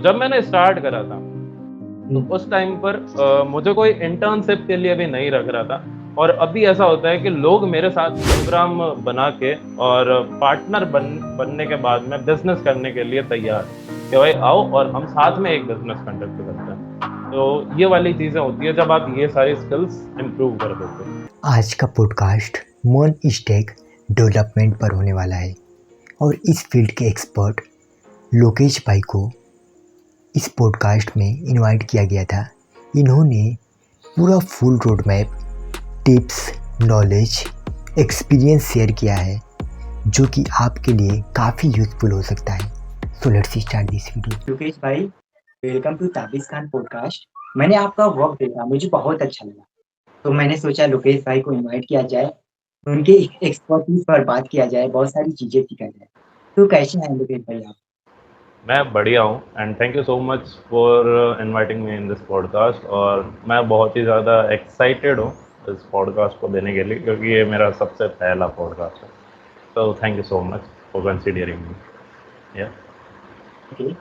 जब मैंने स्टार्ट करा था तो हुँ। उस टाइम पर मुझे कोई इंटर्नशिप के लिए भी नहीं रख रहा था। और अभी ऐसा होता है कि लोग मेरे साथ प्रोग्राम बना के और पार्टनर बनने के बाद में बिजनेस करने के लिए तैयार कि भाई आओ और हम साथ में एक बिजनेस कंडक्ट करते हैं। तो ये वाली चीजें होती है जब आप ये सारी स्किल्स इम्प्रूव कर देते हो। आज का पॉडकास्ट मोन स्टैक डेवलपमेंट पर होने वाला है और इस फील्ड के एक्सपर्ट लोकेश भाई को इस पॉडकास्ट में इनवाइट किया गया था। इन्होंने पूरा full road map, tips, knowledge, experience share किया है जो कि आपके लिए काफ़ी यूज़फुल हो सकता है। So let's start this video. Yogesh भाई, वेलकम टू ताबिज़ खान पॉडकास्ट। मैंने आपका वर्क देखा, मुझे बहुत अच्छा लगा। तो मैंने सोचा लोकेश भाई को इनवाइट किया जाए, उनके एक्सपर्टीज़ पर बात किया जाए, बहुत सारी चीज़ें सीखा जाए। तो कैसे हैं लोकेश भाई आप? मैं बढ़िया हूँ and thank you so much for inviting me in this podcast. और मैं बहुत ही ज़्यादा एक्साइटेड हूँ इस पॉडकास्ट को देने के लिए क्योंकि ये मेरा सबसे पहला पॉडकास्ट है। तो thank you so much for considering me. या ओके।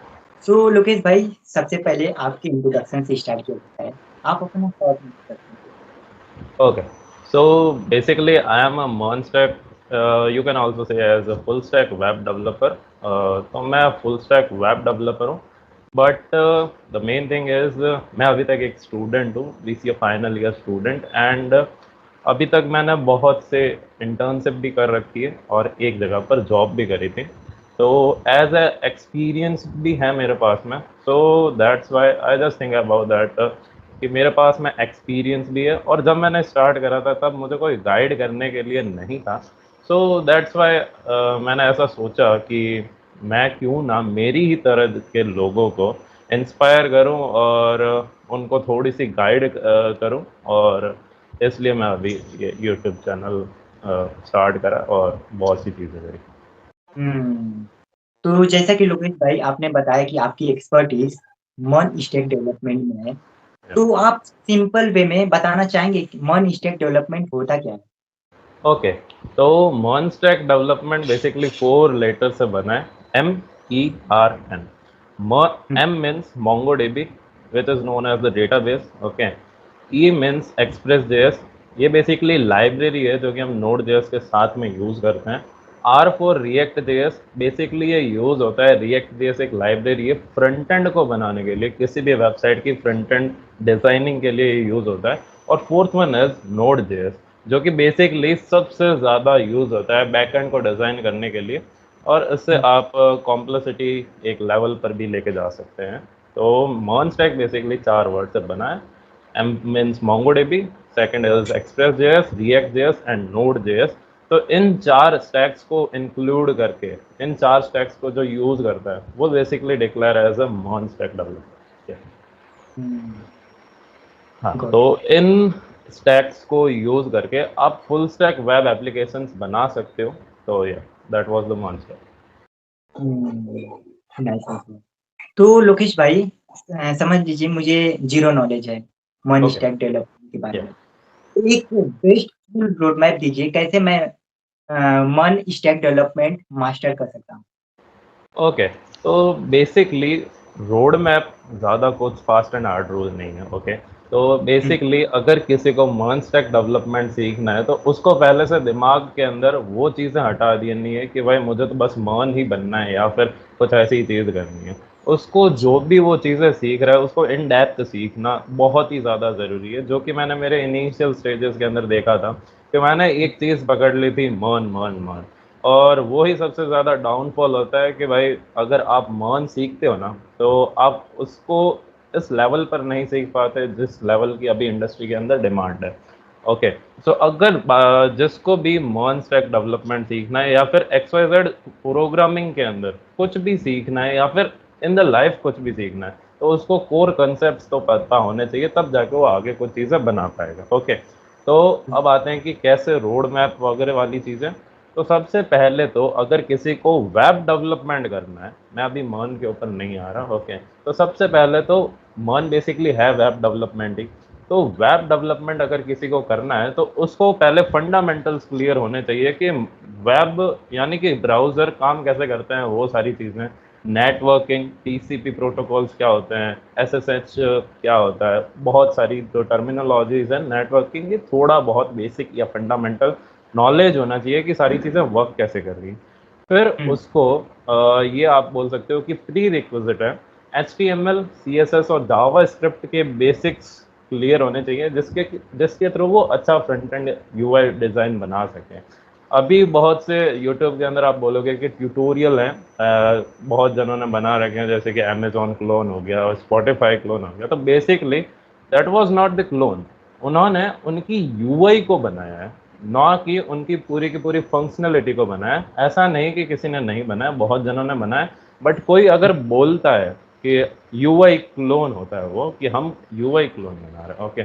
सो लोकेश भाई, सबसे पहले आपके इंट्रोडक्शन से स्टार्ट किया जाता है। आप अपना शॉर्ट इंट्रोडक्शन दीजिए। Okay. So basically, I am a MERN stack. You can also say as a full stack web developer. तो मैं full stack web developer हूँ. But the main thing is मैं अभी तक एक student हूँ, BCA final year student and अभी तक मैंने बहुत से internship भी कर रखी है और एक जगह पर job भी करी थी. तो एज ए एक्सपीरियंस भी है मेरे पास में. So that's why I just think about that कि मेरे पास में एक्सपीरियंस भी है और जब मैंने स्टार्ट करा था तब मुझे कोई गाइड करने के लिए नहीं था. सो दैट्स वाई मैंने ऐसा सोचा कि मैं क्यों ना मेरी ही तरह के लोगों को इंस्पायर करूं और उनको थोड़ी सी गाइड करूं. और इसलिए मैं अभी ये यूट्यूब चैनल स्टार्ट करा और बहुत सी चीज़ें करी. हुँ। तो जैसा कि लोकेश भाई आपने बताया कि आपकी एक्सपर्टीज़ मन स्टैक डेवलपमेंट में है। तो आप सिंपल वे में बताना चाहेंगे कि मन स्टैक डेवलपमेंट होता क्या है? ओके. तो मॉन्स्टैक डेवलपमेंट बेसिकली 4 लेटर से बना है. MERN. Hmm, M means MongoDB which is known as the database. Okay. E means Express.js. ये बेसिकली लाइब्रेरी है जो कि हम Node.js के साथ में यूज़ करते हैं. R for React.js. बेसिकली ये यूज़ होता है. React.js एक लाइब्रेरी है फ्रंट एंड को बनाने के लिए, किसी भी वेबसाइट की फ्रंट एंड डिज़ाइनिंग के लिए ये यूज़ होता है. और फोर्थ वन इज Node.js जो कि बेसिकली सबसे ज़्यादा यूज़ होता है बैकएंड को डिज़ाइन करने के लिए. और इससे हुँ, आप कॉम्प्लेक्सिटी एक लेवल पर भी लेके जा सकते हैं. तो मॉन स्टैक बेसिकली 4 वर्ड से बना है. M means MongoDB, second is Express.js, React.js and Node.js. तो इन 4 स्टैक्स को इंक्लूड करके, इन 4 स्टैक्स को जो यूज़ करता है वो बेसिकली डिक्लेयर एज अ मॉन स्टैक डेवलपर. हुँ, हाँ, गॉट तो इट। इन स्टैक्स को यूज़ करके आप फुल स्टैक वेब एप्लीकेशंस बना सकते हो. तो या that was the monster. Hmm, nice nice. तो लोकेश भाई समझ लीजिए मुझे ज़ीरो नॉलेज है मन ओके. स्टैक डेवलपमेंट के बारे या में। तो एक बेस्ट फुल रोड मैप दीजिए कैसे मैं मन स्टैक डेवलपमेंट मास्टर कर सकता हूँ? ओके. तो बेसिकली रोड मैप ज़्यादा कुछ फास्ट एंड हार्ड रूल नहीं है. ओके. तो हुँ, बेसिकली अगर किसी को मर्न स्टैक डेवलपमेंट सीखना है तो उसको पहले से दिमाग के अंदर वो चीज़ें हटा देनी है कि भाई मुझे तो बस मर्न ही बनना है या फिर कुछ ऐसी चीज़ करनी है. उसको जो भी वो चीज़ें सीख रहा है उसको इन डेप्थ सीखना बहुत ही ज़्यादा ज़रूरी है, जो कि मैंने मेरे इनिशियल स्टेजेस के अंदर देखा था कि मैंने एक चीज़ पकड़ ली थी, मर्न मर्न मर्न. और वो ही सबसे ज़्यादा डाउनफॉल होता है कि भाई अगर आप मर्न सीखते हो ना तो आप उसको इस लेवल पर नहीं सीख पाते जिस लेवल की अभी इंडस्ट्री के अंदर डिमांड है. ओके. सो अगर जिसको भी मर्न स्टैक डेवलपमेंट सीखना है या फिर XYZ प्रोग्रामिंग के अंदर कुछ भी सीखना है या फिर इन द लाइफ कुछ भी सीखना है तो उसको कोर कंसेप्ट तो पता होने चाहिए, तब जाके वो आगे कुछ चीज़ें बना पाएगा. ओके. तो हुँ, अब आते हैं कि कैसे रोड मैप वगैरह वाली चीज़ें. तो सबसे पहले तो अगर किसी को वेब डेवलपमेंट करना है, मैं अभी मर्न के ऊपर नहीं आ रहा. ओके. तो सबसे पहले तो मर्न बेसिकली है वेब डेवलपमेंट ही. तो वेब डेवलपमेंट अगर किसी को करना है तो उसको पहले फंडामेंटल्स क्लियर होने चाहिए कि वेब यानी कि ब्राउज़र काम कैसे करते हैं, वो सारी चीज़ें. नेटवर्किंग, टीसीपी प्रोटोकॉल्स क्या होते हैं, एसएसएच क्या होता है, बहुत सारी जो टर्मिनोलॉजीज है नेटवर्किंग की, थोड़ा बहुत बेसिक या फंडामेंटल नॉलेज होना चाहिए कि सारी चीज़ें वर्क कैसे कर रही हैं। फिर हुँ, उसको ये आप बोल सकते हो कि प्री रिक्विजिट है HTML, CSS और जावा स्क्रिप्ट के बेसिक्स क्लियर होने चाहिए, जिसके थ्रू वो अच्छा फ्रंट एंड यूआई डिज़ाइन बना सकें। अभी बहुत से यूट्यूब के अंदर आप बोलोगे कि ट्यूटोरियल हैं, बहुत जनों ने बना रखे हैं, जैसे कि अमेजोन क्लोन हो गया और स्पॉटिफाई क्लोन हो गया। तो basically that was not the clone, उन्होंने उनकी यूआई को बनाया है, ना कि उनकी पूरी की पूरी फंक्शनलिटी को बनाया। ऐसा नहीं कि किसी ने नहीं बनाया, बहुत जनों ने बनाया। बट कोई अगर बोलता है कि यूआई क्लोन होता है वो, कि हम यूआई क्लोन बना रहे हैं, ओके।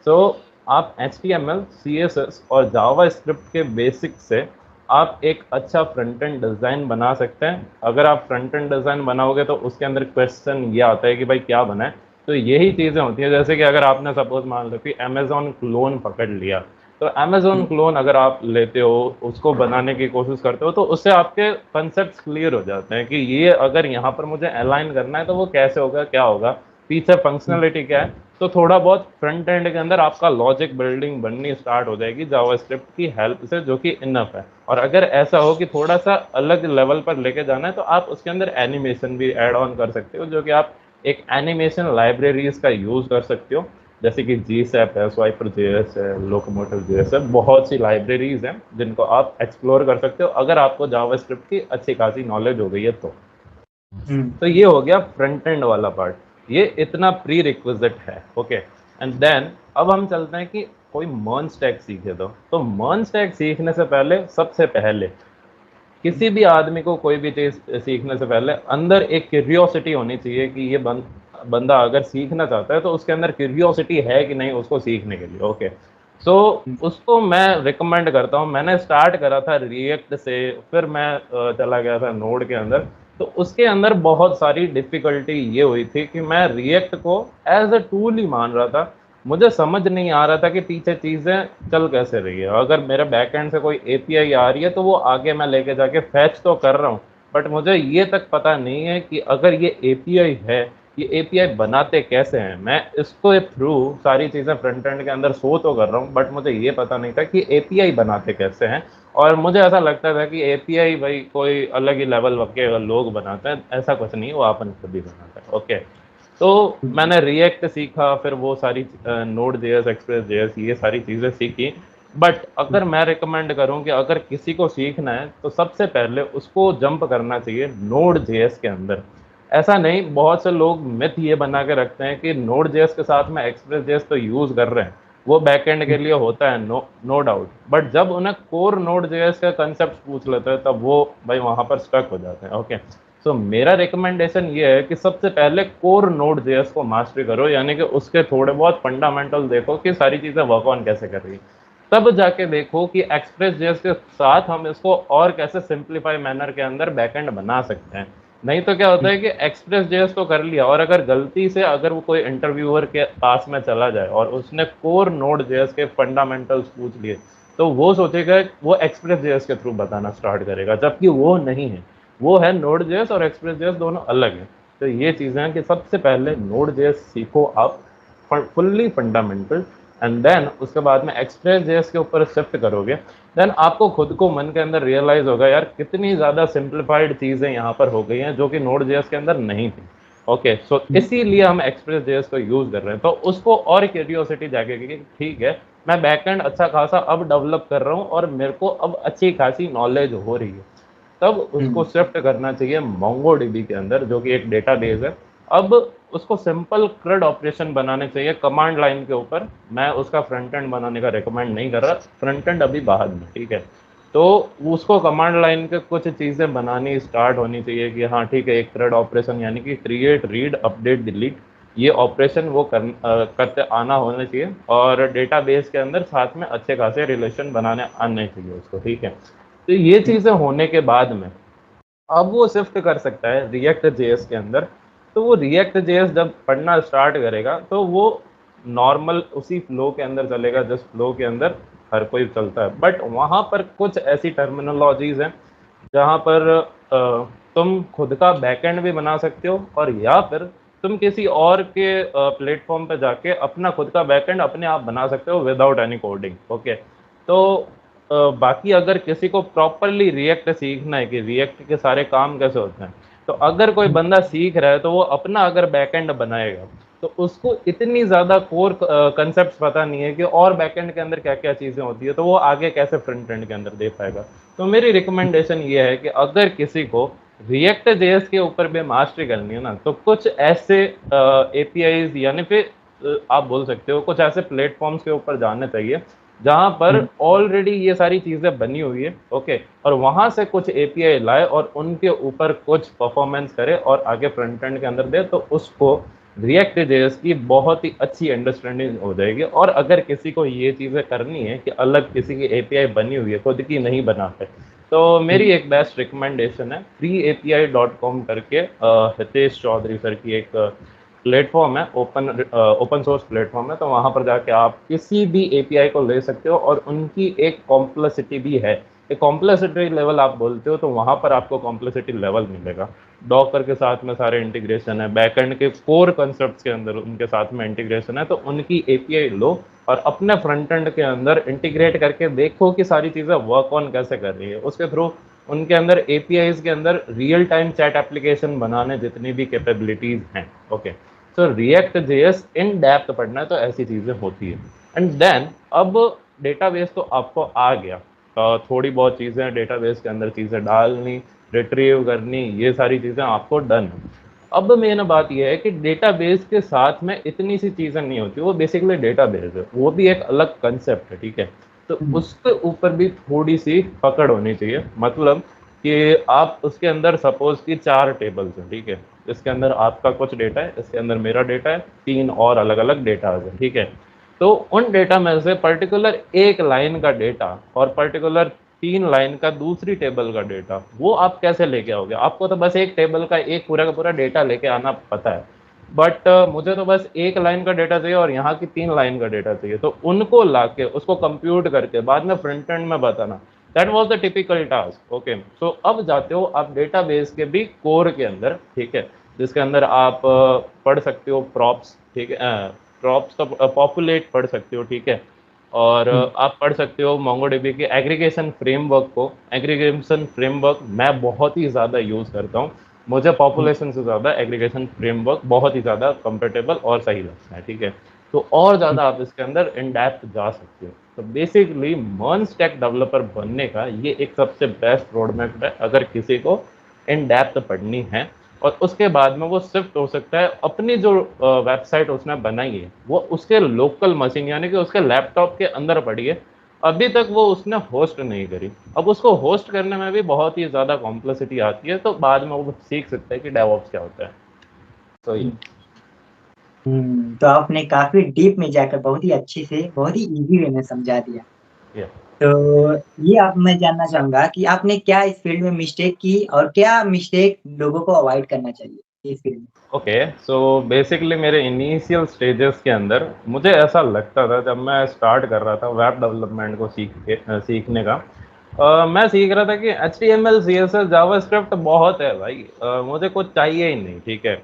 सो आप HTML, CSS और जावा स्क्रिप्ट के बेसिक से आप एक अच्छा फ्रंट एंड डिज़ाइन बना सकते हैं। अगर आप फ्रंट एंड डिज़ाइन बनाओगे तो उसके अंदर क्वेश्चन ये आता है कि भाई क्या बनाए। तो यही चीज़ें होती हैं, जैसे कि अगर आपने सपोज मान लो कि अमेजोन क्लोन पकड़ लिया, तो अमेजोन हुँ, क्लोन अगर आप लेते हो, उसको बनाने की कोशिश करते हो, तो उससे आपके कंसेप्ट क्लियर हो जाते हैं कि ये अगर यहाँ पर मुझे अलाइन करना है तो वो कैसे होगा, क्या होगा, पीछे हुँ, फंक्शनलिटी क्या है। तो थोड़ा बहुत फ्रंट एंड के अंदर आपका लॉजिक बिल्डिंग बननी स्टार्ट हो जाएगी जावास्क्रिप्ट की हेल्प से, जो कि इनफ है। और अगर ऐसा हो कि थोड़ा सा अलग लेवल पर लेके जाना है, तो आप उसके अंदर एनिमेशन भी ऐड ऑन कर सकते हो, जो कि आप एक एनिमेशन लाइब्रेरीज का यूज़ कर सकते हो, जैसे कि GSAP है, स्वाइपर JS है, लोकोमोटिव JS है। बहुत सी लाइब्रेरीज हैं जिनको आप एक्सप्लोर कर सकते हो अगर आपको जावास्क्रिप्ट की अच्छी खासी नॉलेज हो गई है तो। हुँ, तो ये हो गया फ्रंट एंड वाला पार्ट, ये इतना प्री रिक्विजिट है, ओके। एंड देन अब हम चलते हैं कि कोई मर्न स्टैक सीखे। तो मर्न स्टैक सीखने से पहले, सबसे पहले हुँ, किसी भी आदमी को कोई भी चीज़ सीखने से पहले अंदर एक क्यूरियोसिटी होनी चाहिए कि ये बंदा अगर सीखना चाहता है तो उसके अंदर क्यूरियोसिटी है कि नहीं उसको सीखने के लिए, ओके। सो हुँ, उसको मैं रिकमेंड करता हूँ। मैंने स्टार्ट करा था रिएक्ट से, फिर मैं चला गया था नोड के अंदर। तो उसके अंदर बहुत सारी डिफ़िकल्टी ये हुई थी कि मैं रिएक्ट को एज़ अ टूल ही मान रहा था। मुझे समझ नहीं आ रहा था कि पीछे चीज़ें चल कैसे रही है। अगर मेरे बैकएंड से कोई एपीआई आ रही है तो वो आगे मैं लेके जाके फैच तो कर रहा हूँ, बट मुझे ये तक पता नहीं है कि अगर ये एपीआई है, ये एपीआई बनाते कैसे हैं। मैं इसको थ्रू सारी चीज़ें फ्रंट एंड के अंदर शो तो कर रहा हूँ, बट मुझे ये पता नहीं था कि एपीआई बनाते कैसे हैं। और मुझे ऐसा लगता था कि एपीआई भाई कोई अलग ही लेवल के लोग बनाते हैं, ऐसा कुछ नहीं, वो अपन खुद ही बनाता है, ओके। तो हुँ, मैंने रिएक्ट सीखा, फिर वो सारी नोड जेएस, एक्सप्रेस जेएस, ये सारी चीज़ें सीखी। बट हुँ, अगर मैं रिकमेंड करूं कि अगर किसी को सीखना है तो सबसे पहले उसको जंप करना चाहिए नोड जेएस के अंदर। ऐसा नहीं, बहुत से लोग मिथ ये बना के रखते हैं कि नोड जेएस के साथ में एक्सप्रेस जेएस तो यूज़ कर रहे हैं, वो बैकएंड के हुँ, लिए होता है, नो डाउट। बट जब उन्हें कोर नोड जेएस का कंसेप्ट पूछ लेते हैं तब वो भाई वहां पर स्टक हो जाते हैं, ओके। सो मेरा रिकमेंडेशन ये है कि सबसे पहले कोर नोड जेएस को मास्टरी करो, यानी कि उसके थोड़े बहुत फंडामेंटल देखो कि सारी चीज़ें वर्क ऑन कैसे कर रही है। तब जाके देखो कि एक्सप्रेस जेएस के साथ हम इसको और कैसे सिंप्लीफाई मैनर के अंदर बैकएंड बना सकते हैं। नहीं तो क्या होता हुँ, है कि एक्सप्रेस जेएस तो कर लिया, और अगर गलती से अगर वो कोई इंटरव्यूअर के पास में चला जाए और उसने कोर नोड जेएस के फंडामेंटल्स पूछ लिए, तो वो सोचेगा, वो एक्सप्रेस जेएस के थ्रू बताना स्टार्ट करेगा, जबकि वो नहीं है। वो है नोड जेएस और एक्सप्रेस जेएस दोनों अलग हैं। तो ये चीज़ें हैं कि सबसे पहले नोड जेएस सीखो आप, फुल्ली फंडामेंटल। एंड देन उसके बाद में एक्सप्रेस जेएस के ऊपर शिफ्ट करोगे, देन आपको खुद को मन के अंदर रियलाइज होगा यार कितनी ज़्यादा सिंप्लीफाइड चीज़ें यहाँ पर हो गई हैं जो कि नोड जेएस के अंदर नहीं थी, ओके। सो हुँ, इसीलिए हम एक्सप्रेस जेएस को यूज़ कर रहे हैं। तो उसको और क्यूरियोसिटी जागेगी कि ठीक है, मैं बैकएंड अच्छा खासा अब डेवलप कर रहा हूँ और मेरे को अब अच्छी खासी नॉलेज हो रही है, तब उसको हुँ, शिफ्ट करना चाहिए मोंगोडीबी के अंदर, जो कि एक डेटाबेस है। अब उसको सिंपल CRUD ऑपरेशन बनाने चाहिए कमांड लाइन के ऊपर। मैं उसका फ्रंट एंड बनाने का रिकमेंड नहीं कर रहा, फ्रंट एंड अभी बाद में, ठीक है। तो उसको कमांड लाइन के कुछ चीज़ें बनानी स्टार्ट होनी चाहिए कि हाँ ठीक है, एक CRUD ऑपरेशन यानी कि क्रिएट, रीड, अपडेट, डिलीट, ये ऑपरेशन वो करते आना होना चाहिए, और डेटाबेस के अंदर साथ में अच्छे खासे रिलेशन बनाने आने चाहिए उसको, ठीक है। तो ये हुँ, चीज़ें होने के बाद में अब वो शिफ्ट कर सकता है रिएक्ट जेएस के अंदर। तो वो रिएक्ट जेएस जब पढ़ना स्टार्ट करेगा तो वो नॉर्मल उसी फ्लो के अंदर चलेगा जिस फ्लो के अंदर हर कोई चलता है। बट वहाँ पर कुछ ऐसी टर्मिनोलॉजीज हैं जहाँ पर तुम खुद का बैकएंड भी बना सकते हो, और या फिर तुम किसी और के प्लेटफॉर्म पे जाके अपना खुद का बैकएंड अपने आप बना सकते हो विदाउट एनी कोडिंग। ओके, तो बाकी अगर किसी को प्रॉपरली रिएक्ट सीखना है कि रिएक्ट के सारे काम कैसे होते हैं, तो अगर कोई बंदा सीख रहा है तो वो अपना अगर बैकएंड बनाएगा तो उसको इतनी ज़्यादा कोर कंसेप्ट पता नहीं है कि और बैकएंड के अंदर क्या क्या चीज़ें होती है, तो वो आगे कैसे फ्रंट एंड के अंदर दे पाएगा। तो मेरी रिकमेंडेशन ये है कि अगर किसी को रिएक्ट जेएस के ऊपर भी मास्टरी करनी है ना, तो कुछ ऐसे एपीआईज यानी फिर आप बोल सकते हो कुछ ऐसे प्लेटफॉर्म्स के ऊपर जाना चाहिए जहां पर ऑलरेडी ये सारी चीजें बनी हुई है। ओके, और वहां से कुछ एपीआई लाए और उनके ऊपर कुछ परफॉर्मेंस करे और आगे फ्रंट एंड के अंदर दे, तो उसको रिएक्ट जेएस की बहुत ही अच्छी अंडरस्टैंडिंग हो जाएगी। और अगर किसी को ये चीजें करनी है कि अलग किसी की एपीआई बनी हुई है, खुद की नहीं बना है, तो मेरी एक बेस्ट रिकमेंडेशन है freeapi.com करके हितेश चौधरी सर की एक प्लेटफॉर्म है, ओपन सोर्स प्लेटफॉर्म है। तो वहाँ पर जाके आप किसी भी एपीआई को ले सकते हो, और उनकी एक कॉम्प्लेक्सिटी भी है, एक कॉम्प्लेक्सिटी लेवल आप बोलते हो, तो वहाँ पर आपको कॉम्प्लेक्सिटी लेवल मिलेगा। डॉकर के साथ में सारे इंटीग्रेशन है, बैकएंड के कोर कंसेप्ट के अंदर उनके साथ में इंटीग्रेशन है, तो उनकी एपीआई लो और अपने फ्रंट एंड के अंदर इंटीग्रेट करके देखो कि सारी चीज़ें वर्क ऑन कैसे कर रही है। उसके थ्रू उनके अंदर एपीआईज के अंदर रियल टाइम चैट एप्लीकेशन बनाने जितनी भी कैपेबिलिटीज हैं। Okay, so react JS in depth पढ़ना है तो ऐसी चीज़ें होती है। एंड देन अब डेटाबेस तो आपको आ गया, थोड़ी बहुत चीज़ें डेटाबेस के अंदर चीज़ें डालनी, रिट्रीव करनी, ये सारी चीज़ें आपको डन। अब मेन बात यह है कि डेटाबेस के साथ में इतनी सी चीज़ें नहीं होती, वो बेसिकली डेटाबेस है, वो भी एक अलग कंसेप्ट है, ठीक है। तो उसके ऊपर भी थोड़ी सी पकड़ होनी चाहिए, मतलब कि आप उसके अंदर सपोज कि 4 टेबल्स हैं, ठीक है। इसके अंदर आपका कुछ डेटा है, इसके अंदर मेरा डेटा है, 3 और अलग अलग डेटा है, ठीक है। तो उन डेटा में से पर्टिकुलर एक लाइन का डेटा और पर्टिकुलर 3 लाइन का दूसरी टेबल का डेटा, वो आप कैसे लेके आओगे? आपको तो बस एक टेबल का एक पूरा का पूरा डेटा लेके आना पता है, बट मुझे तो बस एक लाइन का डेटा चाहिए और यहाँ की 3 लाइन का डेटा चाहिए, तो उनको लाके उसको कंप्यूट करके बाद में फ्रंट एंड में बताना, that was the typical task. Okay, so अब जाते हो आप डेटाबेस के भी कोर के अंदर, ठीक है, जिसके अंदर आप पढ़ सकते हो प्रॉप्स, ठीक है, प्रॉप्स तो पॉपुलेट पढ़ सकते हो, ठीक है। और आप पढ़ सकते हो मोंगोडीबी के एग्रीगेशन फ्रेमवर्क को। एग्रीगेशन फ्रेमवर्क मैं बहुत ही ज़्यादा यूज़ करता हूँ, मुझे पॉपुलेशन से ज़्यादा एग्रीगेशन फ्रेमवर्क बहुत ही ज़्यादा कंफर्टेबल और सही लगता है, ठीक है। तो और ज़्यादा आप इसके अंदर इन डेप्थ जा सकते हो। तो बेसिकली मर्न स्टैक डेवलपर बनने का ये एक सबसे बेस्ट रोड मैप है अगर किसी को इन डेप्थ पढ़नी है। और उसके बाद में वो शिफ्ट हो सकता है, अपनी जो वेबसाइट उसने बनाई है वो उसके लोकल मशीन यानी कि उसके लैपटॉप के अंदर पड़ी है, अभी तक वो उसने होस्ट नहीं करी। अब उसको होस्ट करने में भी बहुत ही ज़्यादा कॉम्प्लेक्सिटी आती है, तो बाद में वो सीख सकता है कि डेवऑप्स क्या होता है। तो ये तो आपने काफी डीप में जाकर बहुत ही अच्छे से, बहुत ही इजी वे में समझा दिया। yeah. तो ये आप मैं जानना चाहूंगा कि आपने क्या इस फील्ड में मिस्टेक की और क्या मिस्टेक लोगों को अवॉइड करना चाहिए इस फील्ड में। ओके, सो बेसिकली मेरे इनिशियल स्टेजेस के अंदर मुझे ऐसा लगता था, जब मैं स्टार्ट कर रहा था वेब डेवलपमेंट को सीखने का, मैं सीख रहा था कि HTML CSS जावास्क्रिप्ट बहुत है भाई, मुझे कुछ चाहिए ही नहीं, ठीक है।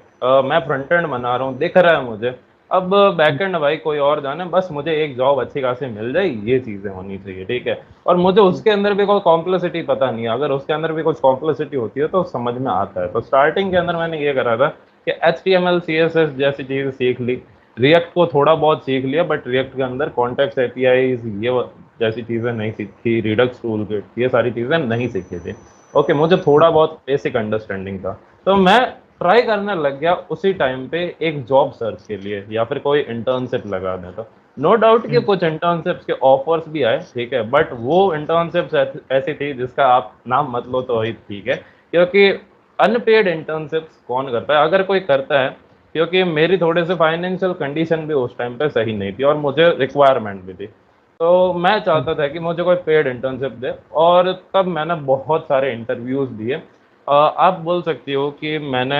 मैं फ्रंट एंड बना रहा हूँ, दिख रहा है मुझे, अब बैकएंड भाई कोई और जाने, बस मुझे एक जॉब अच्छी खासी मिल जाए, ये चीज़ें होनी चाहिए, ठीक है। और मुझे उसके अंदर भी कोई कॉम्प्लेक्सिटी पता नहीं है, अगर उसके अंदर भी कुछ कॉम्प्लेक्सिटी होती है तो समझ में आता है। तो स्टार्टिंग के अंदर मैंने ये करा था कि HTML CSS जैसी चीज़ सीख ली, रिएक्ट को थोड़ा बहुत सीख लिया, बट रिएक्ट के अंदर कॉन्टेक्स्ट APIs ये जैसी चीज़ें नहीं सीखी, रिडक्स टूल किट ये सारी चीज़ें नहीं सीखी थी। ओके, मुझे थोड़ा बहुत बेसिक अंडरस्टैंडिंग था, तो मैं ट्राई करने लग गया उसी टाइम पे एक जॉब सर्च के लिए या फिर कोई इंटर्नशिप लगा दें। तो नो डाउट कि कुछ इंटर्नशिप्स के ऑफर्स भी आए, ठीक है, बट वो इंटर्नशिप्स ऐसी थी जिसका आप नाम मत लो तो ही ठीक है, क्योंकि अनपेड इंटर्नशिप्स कौन करता है? अगर कोई करता है, क्योंकि मेरी थोड़े से फाइनेंशियल कंडीशन भी उस टाइम पे सही नहीं थी और मुझे रिक्वायरमेंट भी थी, तो मैं चाहता था कि मुझे कोई पेड इंटर्नशिप दे, और तब मैंने बहुत सारे इंटरव्यूज़ दिए। आप बोल सकती हो कि मैंने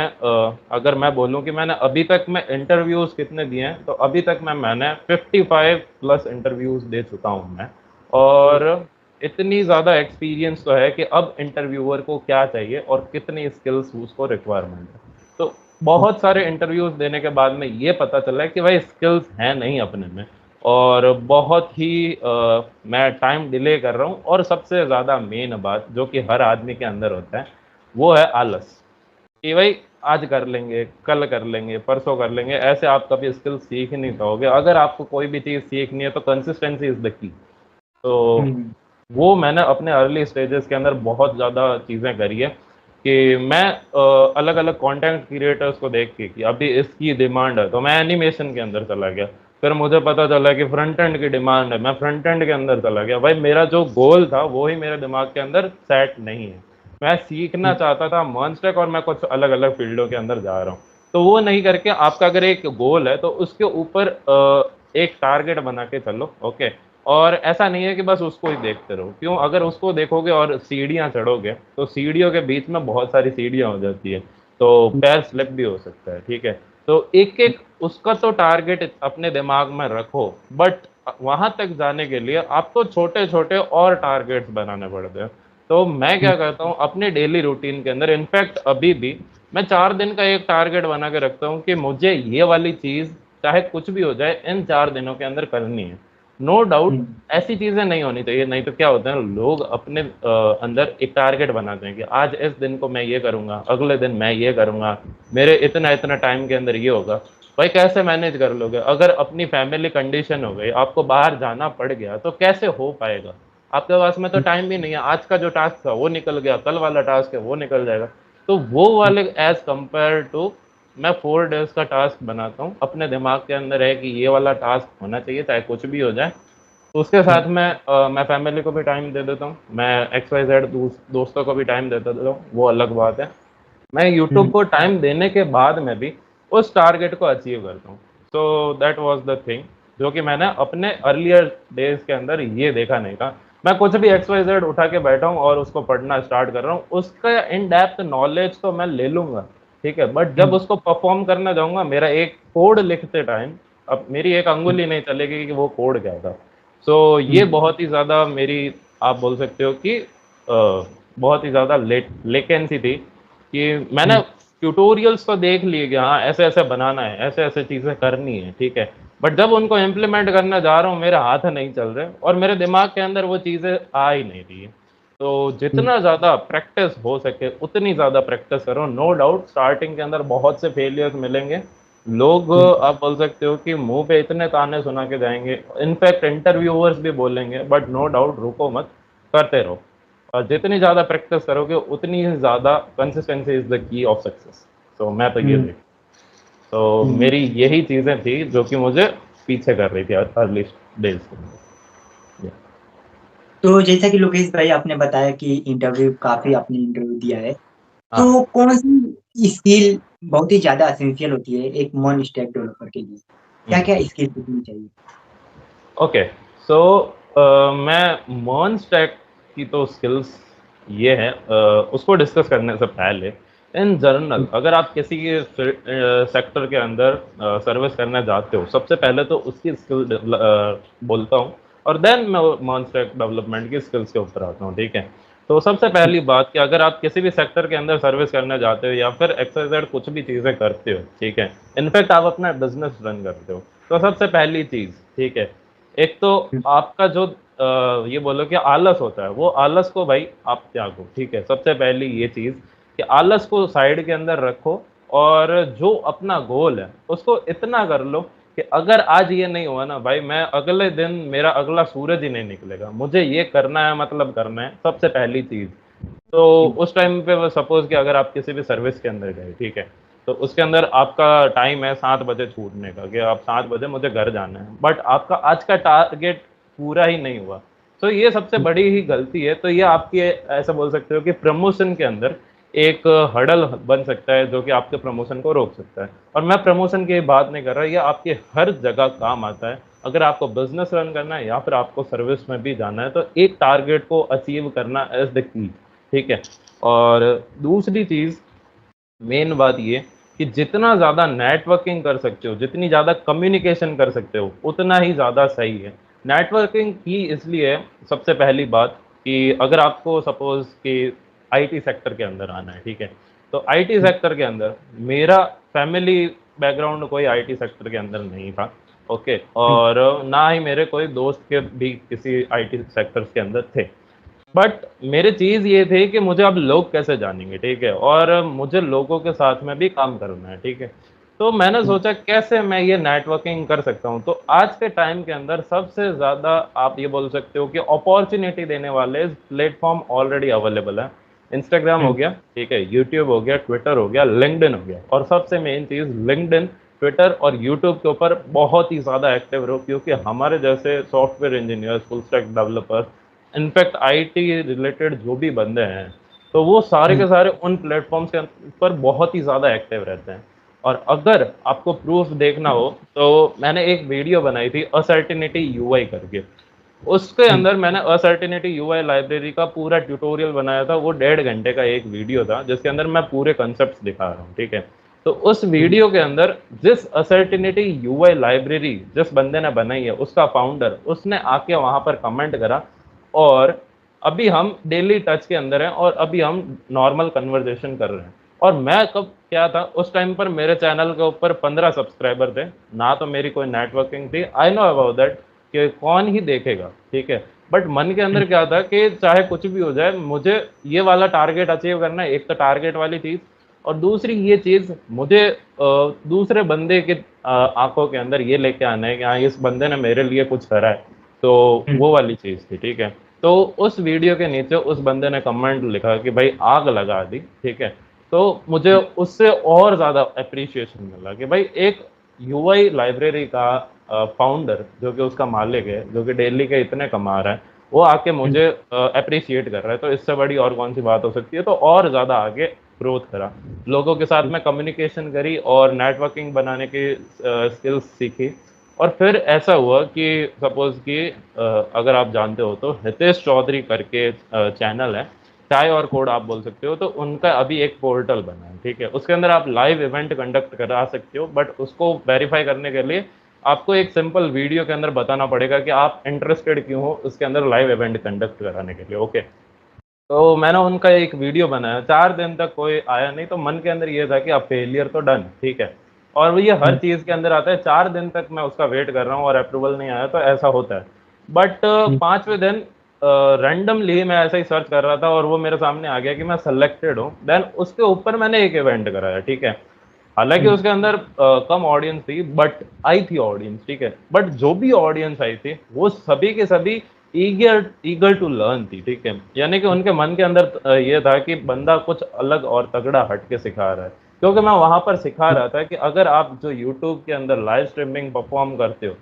अगर मैं बोलूं कि मैंने अभी तक मैं इंटरव्यूज़ कितने दिए हैं, तो अभी तक मैंने 55 प्लस इंटरव्यूज़ दे चुका हूं मैं। और इतनी ज़्यादा एक्सपीरियंस तो है कि अब इंटरव्यूअर को क्या चाहिए और कितनी स्किल्स उसको रिक्वायरमेंट है। तो बहुत सारे इंटरव्यूज़ देने के बाद में ये पता चला है कि भाई स्किल्स हैं नहीं अपने में, और बहुत ही मैं टाइम डिले कर रहा हूँ, और सबसे ज़्यादा मेन बात जो कि हर आदमी के अंदर होता है, वो है आलस। कि भाई आज कर लेंगे, कल कर लेंगे, परसों कर लेंगे, ऐसे आप कभी स्किल सीख ही नहीं पाओगे। अगर आपको कोई भी चीज़ सीखनी है तो कंसिस्टेंसी इज़ द की। तो हुँ, वो मैंने अपने अर्ली स्टेजेस के अंदर बहुत ज़्यादा चीज़ें करी है कि मैं अलग अलग कंटेंट क्रिएटर्स को देख के कि अभी इसकी डिमांड है तो मैं एनिमेशन के अंदर चला गया। फिर मुझे पता चला कि फ्रंट एंड की डिमांड है, मैं फ्रंट एंड के अंदर चला गया। भाई मेरा जो गोल था वो ही मेरे दिमाग के अंदर सेट नहीं है। मैं सीखना हुँ, चाहता था मॉन्स्टेक, और मैं कुछ अलग अलग फील्डों के अंदर जा रहा हूँ। तो वो नहीं करके, आपका अगर एक गोल है तो उसके ऊपर एक टारगेट बना के चलो, ओके। और ऐसा नहीं है कि बस उसको ही देखते रहो, क्यों? अगर उसको देखोगे और सीढ़ियाँ चढ़ोगे तो सीढ़ियों के बीच में बहुत सारी सीढ़ियाँ हो जाती है, तो हुँ, पैर स्लिप भी हो सकता है, ठीक है। तो एक एक उसका तो टारगेट अपने दिमाग में रखो, बट वहां तक जाने के लिए आपको छोटे छोटे और टारगेट्स बनाने पड़ते हैं। तो मैं हुँ, क्या करता हूँ अपने डेली रूटीन के अंदर, इनफैक्ट अभी भी मैं 4 दिन का एक टारगेट बना के रखता हूँ कि मुझे ये वाली चीज चाहे कुछ भी हो जाए इन 4 दिनों के अंदर करनी है। नो डाउट हुँ, ऐसी चीजें नहीं होनी चाहिए, नहीं तो क्या होता है, लोग अपने अंदर एक टारगेट बनाते हैं कि आज इस दिन को मैं ये करूंगा, अगले दिन मैं ये करूंगा, मेरे इतना इतना टाइम के अंदर ये होगा। भाई कैसे मैनेज कर लोगे? अगर अपनी फैमिली कंडीशन हो गई, आपको बाहर जाना पड़ गया, तो कैसे हो पाएगा? आपके पास में तो हुँ, टाइम भी नहीं है, आज का जो टास्क था वो निकल गया, कल वाला टास्क है वो निकल जाएगा। तो वो वाले एज कंपेयर टू मैं 4 डेज का टास्क बनाता हूँ, अपने दिमाग के अंदर है कि ये वाला टास्क होना चाहिए चाहे कुछ भी हो जाए। तो उसके हुँ, साथ मैं फैमिली को भी टाइम दे देता हूँ, मैं एक्स वाई जेड दोस्तों को भी टाइम देता देता हूँ, वो अलग बात है। मैं यूट्यूब हुँ, को टाइम देने के बाद में भी उस टारगेट को अचीव करता हूँ। So that was the thing जो कि मैंने अपने अर्लियर डेज के अंदर ये देखा नहीं था। मैं कुछ भी एक्स वाई जेड उठा के बैठा हूँ और उसको पढ़ना स्टार्ट कर रहा हूँ, उसका इन डेप्थ नॉलेज तो मैं ले लूंगा, ठीक है, बट हुँ, जब उसको परफॉर्म करना जाऊंगा, मेरा एक कोड लिखते टाइम अब मेरी एक हुँ, अंगुली नहीं चलेगी कि वो कोड क्या था। सो ये हुँ, बहुत ही ज़्यादा मेरी, आप बोल सकते हो कि बहुत ही ज़्यादा लेटेंसी थी कि मैंने हुँ, ट्यूटोरियल्स तो देख लिए कि हाँ ऐसे ऐसे बनाना है, ऐसे ऐसे चीज़ें करनी है, ठीक है, बट जब उनको इम्प्लीमेंट करने जा रहा हूँ मेरे हाथ नहीं चल रहे और मेरे दिमाग के अंदर वो चीज़ें आ ही नहीं रही है। तो हुँ, जितना ज़्यादा प्रैक्टिस हो सके उतनी ज़्यादा प्रैक्टिस करो। नो डाउट स्टार्टिंग के अंदर बहुत से फेलियर्स मिलेंगे, लोग हुँ, आप बोल सकते हो कि मुंह पे इतने ताने सुना के जाएंगे, इनफैक्ट इंटरव्यूअर्स भी बोलेंगे, बट नो डाउट रुको मत, करते रहो। और जितनी ज़्यादा प्रैक्टिस करोगे उतनी ही ज़्यादा consistency is the key of success. तो मैं तो ये हुँ, देख, तो हुँ। मेरी यही चीज़ें थी जो कि मुझे पीछे कर रही थी अर्ली डेज के अंदर। तो जैसा कि लोकेश भाई आपने बताया कि इंटरव्यू काफ़ी आपने इंटरव्यू दिया है, हाँ। तो कौन-सी स्किल बहुत ही ज़्यादा एसेंशियल होती है एक मोन स्टैक डेवलपर के लिए? क्या-क्या स्किल सीखनी चाहिए? ओके। सो मैं मर्न स्टैक की तो स्किल्स ये है, उसको डिस्कस करने से पहले इन जनरल हुँ, अगर आप किसी के सेक्टर के अंदर सर्विस करना चाहते हो, सबसे पहले तो उसकी स्किल बोलता हूँ, और देन मैं मर्न स्टैक डेवलपमेंट की स्किल्स के ऊपर आता हूँ, ठीक है। तो सबसे हुँ, पहली बात कि अगर आप किसी भी सेक्टर के अंदर सर्विस करना चाहते हो या फिर एक्सरसाइज कुछ भी चीज़ें करते हो, ठीक है, इनफैक्ट आप अपना बिजनेस रन करते हो, तो सबसे पहली चीज़, ठीक है, एक तो हुँ, आपका जो ये बोलो कि आलस होता है, वो आलस को भाई आप त्यागो, ठीक है। सबसे पहली ये चीज़ कि आलस को साइड के अंदर रखो, और जो अपना गोल है उसको इतना कर लो कि अगर आज ये नहीं हुआ ना भाई, मैं अगले दिन मेरा अगला सूरज ही नहीं निकलेगा, मुझे ये करना है, मतलब करना है, सबसे पहली चीज़। तो हुँ, उस टाइम पे वो सपोज कि अगर आप किसी भी सर्विस के अंदर गए, ठीक है, तो उसके अंदर आपका टाइम है 7 बजे छूटने का कि आप 7 बजे मुझे घर जाना है, बट आपका आज का टारगेट पूरा ही नहीं हुआ, तो ये सबसे हुँ, बड़ी ही गलती है। तो ये आपकी ऐसा बोल सकते हो कि प्रमोशन के अंदर एक हर्डल बन सकता है जो कि आपके प्रमोशन को रोक सकता है। और मैं प्रमोशन की बात नहीं कर रहा, ये आपके हर जगह काम आता है। अगर आपको बिजनेस रन करना है या फिर आपको सर्विस में भी जाना है, तो एक टारगेट को अचीव करना एज द की, ठीक है। और दूसरी चीज़, मेन बात ये कि जितना ज़्यादा नेटवर्किंग कर सकते हो, जितनी ज़्यादा कम्युनिकेशन कर सकते हो, उतना ही ज़्यादा सही है। नेटवर्किंग की इसलिए है, सबसे पहली बात कि अगर आपको सपोज कि आईटी सेक्टर के अंदर आना है, ठीक है, तो आईटी सेक्टर के अंदर मेरा फैमिली बैकग्राउंड कोई आईटी सेक्टर के अंदर नहीं था, ओके, और ना ही मेरे कोई दोस्त के भी किसी आईटी सेक्टर्स के अंदर थे। बट मेरी चीज़ ये थी कि मुझे अब लोग कैसे जानेंगे, ठीक है, और मुझे लोगों के साथ में भी काम करना है, ठीक है। तो मैंने सोचा कैसे मैं ये नेटवर्किंग कर सकता हूँ। तो आज के टाइम के अंदर सबसे ज़्यादा आप ये बोल सकते हो कि अपॉर्चुनिटी देने वाले प्लेटफॉर्म ऑलरेडी अवेलेबल है। इंस्टाग्राम हो गया, ठीक है, यूट्यूब हो गया, ट्विटर हो गया, लिंक्डइन हो गया, और सबसे मेन चीज़ लिंक्डइन, ट्विटर और यूट्यूब के ऊपर बहुत ही ज़्यादा एक्टिव रहो, क्योंकि हमारे जैसे software engineer, full stack developer, in fact IT related जो भी बंदे हैं, तो वो सारे के सारे उन प्लेटफॉर्म्स के ऊपर बहुत ही ज़्यादा एक्टिव रहते हैं। और अगर आपको प्रूफ देखना हो तो मैंने एक वीडियो बनाई थी असर्टिनिटी यूआई करके। उसके अंदर मैंने असर्टिनिटी यूआई लाइब्रेरी का पूरा ट्यूटोरियल बनाया था। वो 1.5 घंटे का एक वीडियो था जिसके अंदर मैं पूरे कॉन्सेप्ट्स दिखा रहा हूँ, ठीक है। तो उस वीडियो के अंदर जिस असर्टिनिटी यूआई लाइब्रेरी जिस बंदे ने बनाई है, उसका फाउंडर, उसने आके वहां पर कमेंट करा, और अभी हम डेली टच के अंदर हैं और अभी हम नॉर्मल कन्वर्जेशन कर रहे हैं। और मैं कब क्या था उस टाइम पर, मेरे चैनल के ऊपर 15 सब्सक्राइबर थे, ना तो मेरी कोई नेटवर्किंग थी, आई नो अबाउट दैट कि कौन ही देखेगा, ठीक है। बट मन के अंदर क्या था कि चाहे कुछ भी हो जाए, मुझे ये वाला टारगेट अचीव करना है। एक तो टारगेट वाली चीज़, और दूसरी ये चीज़ मुझे दूसरे बंदे के आंखों के अंदर ये लेके आना है कि हाँ, इस बंदे ने मेरे लिए कुछ करा है। तो वो वाली चीज़ थी, ठीक है। तो उस वीडियो के नीचे उस बंदे ने कमेंट लिखा कि भाई आग लगा दी, ठीक है। तो मुझे उससे और ज़्यादा अप्रिशिएशन मिला कि भाई एक यूआई लाइब्रेरी का फाउंडर, जो कि उसका मालिक है, जो कि डेली के इतने कमा रहा है, वो आके मुझे अप्रिशिएट कर रहा है। तो इससे बड़ी और कौन सी बात हो सकती है। तो और ज़्यादा आगे ग्रोथ करा, लोगों के साथ में कम्युनिकेशन करी और नेटवर्किंग बनाने की स्किल्स सीखी। और फिर ऐसा हुआ कि सपोज कि अगर आप जानते हो तो हितेश चौधरी करके चैनल है, चाय और कोड आप बोल सकते हो, तो उनका अभी एक पोर्टल बना है, ठीक है। उसके अंदर आप लाइव इवेंट कंडक्ट करा सकते हो, बट उसको वेरीफाई करने के लिए आपको एक सिंपल वीडियो के अंदर बताना पड़ेगा कि आप इंटरेस्टेड क्यों हो उसके अंदर लाइव इवेंट कंडक्ट कराने के लिए, ओके। तो मैंने उनका एक वीडियो बनाया, 4 दिन तक कोई आया नहीं, तो मन के अंदर ये था कि अब फेलियर तो डन, ठीक है। और वो ये हर चीज़ के अंदर आता है, 4 दिन तक मैं उसका वेट कर रहा हूँ और अप्रूवल नहीं आया, तो ऐसा होता है। बट 5वें दिन रैंडमली मैं ऐसा ही सर्च कर रहा था और वो मेरे सामने आ गया कि मैं सेलेक्टेड हूँ। देन उसके ऊपर मैंने एक इवेंट कराया, ठीक है। हालांकि उसके अंदर कम ऑडियंस थी, बट आई थी ऑडियंस, ठीक है। बट जो भी ऑडियंस आई थी वो सभी के सभी ईगर ईगर टू लर्न थी, ठीक है। यानी कि उनके मन के अंदर ये था कि बंदा कुछ अलग और तगड़ा हट के सिखा रहा है। क्योंकि मैं वहां पर सिखा रहा था कि अगर आप जो यूट्यूब के अंदर लाइव स्ट्रीमिंग परफॉर्म करते हो,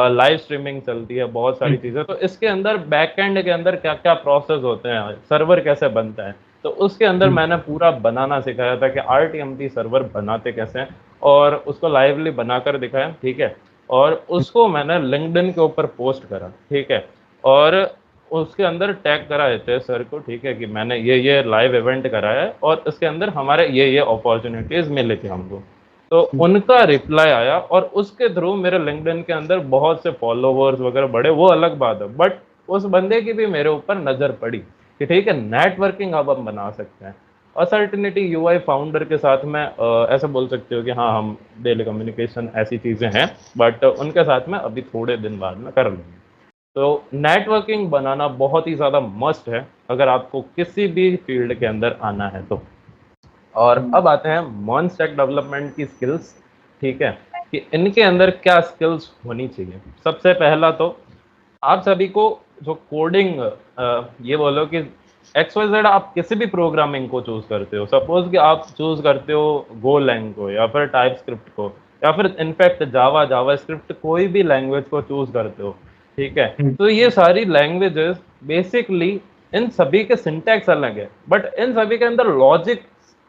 लाइव स्ट्रीमिंग चलती है, बहुत सारी चीज़ें, तो इसके अंदर बैकएंड के अंदर क्या क्या प्रोसेस होते हैं, सर्वर कैसे बनता है, तो उसके अंदर मैंने पूरा बनाना सिखाया था कि RTMP सर्वर बनाते कैसे हैं, और उसको लाइवली बनाकर दिखाया, ठीक है। और उसको मैंने लिंक्डइन के ऊपर पोस्ट करा, ठीक है। और उसके अंदर टैग करा है सर को, ठीक है, कि मैंने ये लाइव इवेंट कराया है और इसके अंदर हमारे ये अपॉर्चुनिटीज मिले थे हमको। तो उनका रिप्लाई आया और उसके थ्रू मेरे लिंक्डइन के अंदर बहुत से फॉलोवर्स वगैरह बढ़े, वो अलग बात है। बट उस बंदे की भी मेरे ऊपर नजर पड़ी कि ठीक है, नेटवर्किंग अब हम बना सकते हैं। असर्टिनिटी यूआई फाउंडर के साथ में ऐसा बोल सकते हो कि हाँ, हम डेली कम्युनिकेशन ऐसी चीज़ें हैं, बट उनके साथ में अभी थोड़े दिन बाद में कर लेंगे। तो नेटवर्किंग बनाना बहुत ही ज़्यादा मस्ट है अगर आपको किसी भी फील्ड के अंदर आना है तो। और अब आते हैं मॉन स्टैक डेवलपमेंट की स्किल्स, ठीक है, कि इनके अंदर क्या स्किल्स होनी चाहिए। सबसे पहला तो आप सभी को जो कोडिंग, ये बोलो कि XYZ आप किसी भी प्रोग्रामिंग को चूज करते हो, सपोज कि आप चूज करते हो गोलैंग को या फिर टाइप स्क्रिप्ट को या फिर इनफैक्ट जावा स्क्रिप्ट, कोई भी लैंग्वेज को चूज करते हो, ठीक है। तो ये सारी लैंग्वेजेस बेसिकली इन सभी के सिंटैक्स अलग है, बट इन सभी के अंदर लॉजिक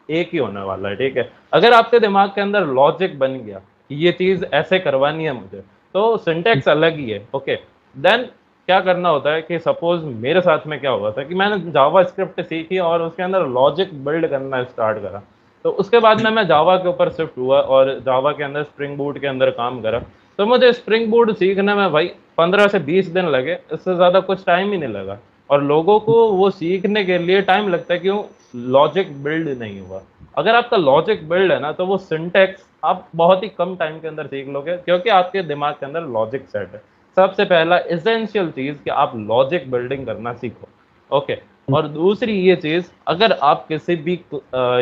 एक ही होने वाला है, ठीक है। अगर आपके दिमाग के अंदर लॉजिक बन गया कि ये चीज ऐसे करवानी है मुझे, तो सिंटैक्स अलग ही है, ओके। देन क्या करना होता है कि सपोज मेरे साथ में क्या हुआ था कि मैंने जावा स्क्रिप्ट सीखी और उसके अंदर लॉजिक बिल्ड करना स्टार्ट करा। तो उसके बाद में मैं जावा के ऊपर शिफ्ट हुआ और जावा के अंदर स्प्रिंग बूट के अंदर काम करा। तो मुझे स्प्रिंग बूट सीखने में भाई 15 से 20 दिन लगे, इससे ज़्यादा कुछ टाइम ही नहीं लगा। और लोगों को वो सीखने के लिए टाइम लगता है, क्यों? लॉजिक बिल्ड नहीं हुआ। अगर आपका लॉजिक बिल्ड है ना, तो वो सिंटैक्स आप बहुत ही कम टाइम के अंदर सीख लोगे, क्योंकि आपके दिमाग के अंदर लॉजिक सेट है। सबसे पहला एसेंशियल चीज कि आप लॉजिक बिल्डिंग करना सीखो। ओके। और दूसरी ये चीज, अगर आप किसी भी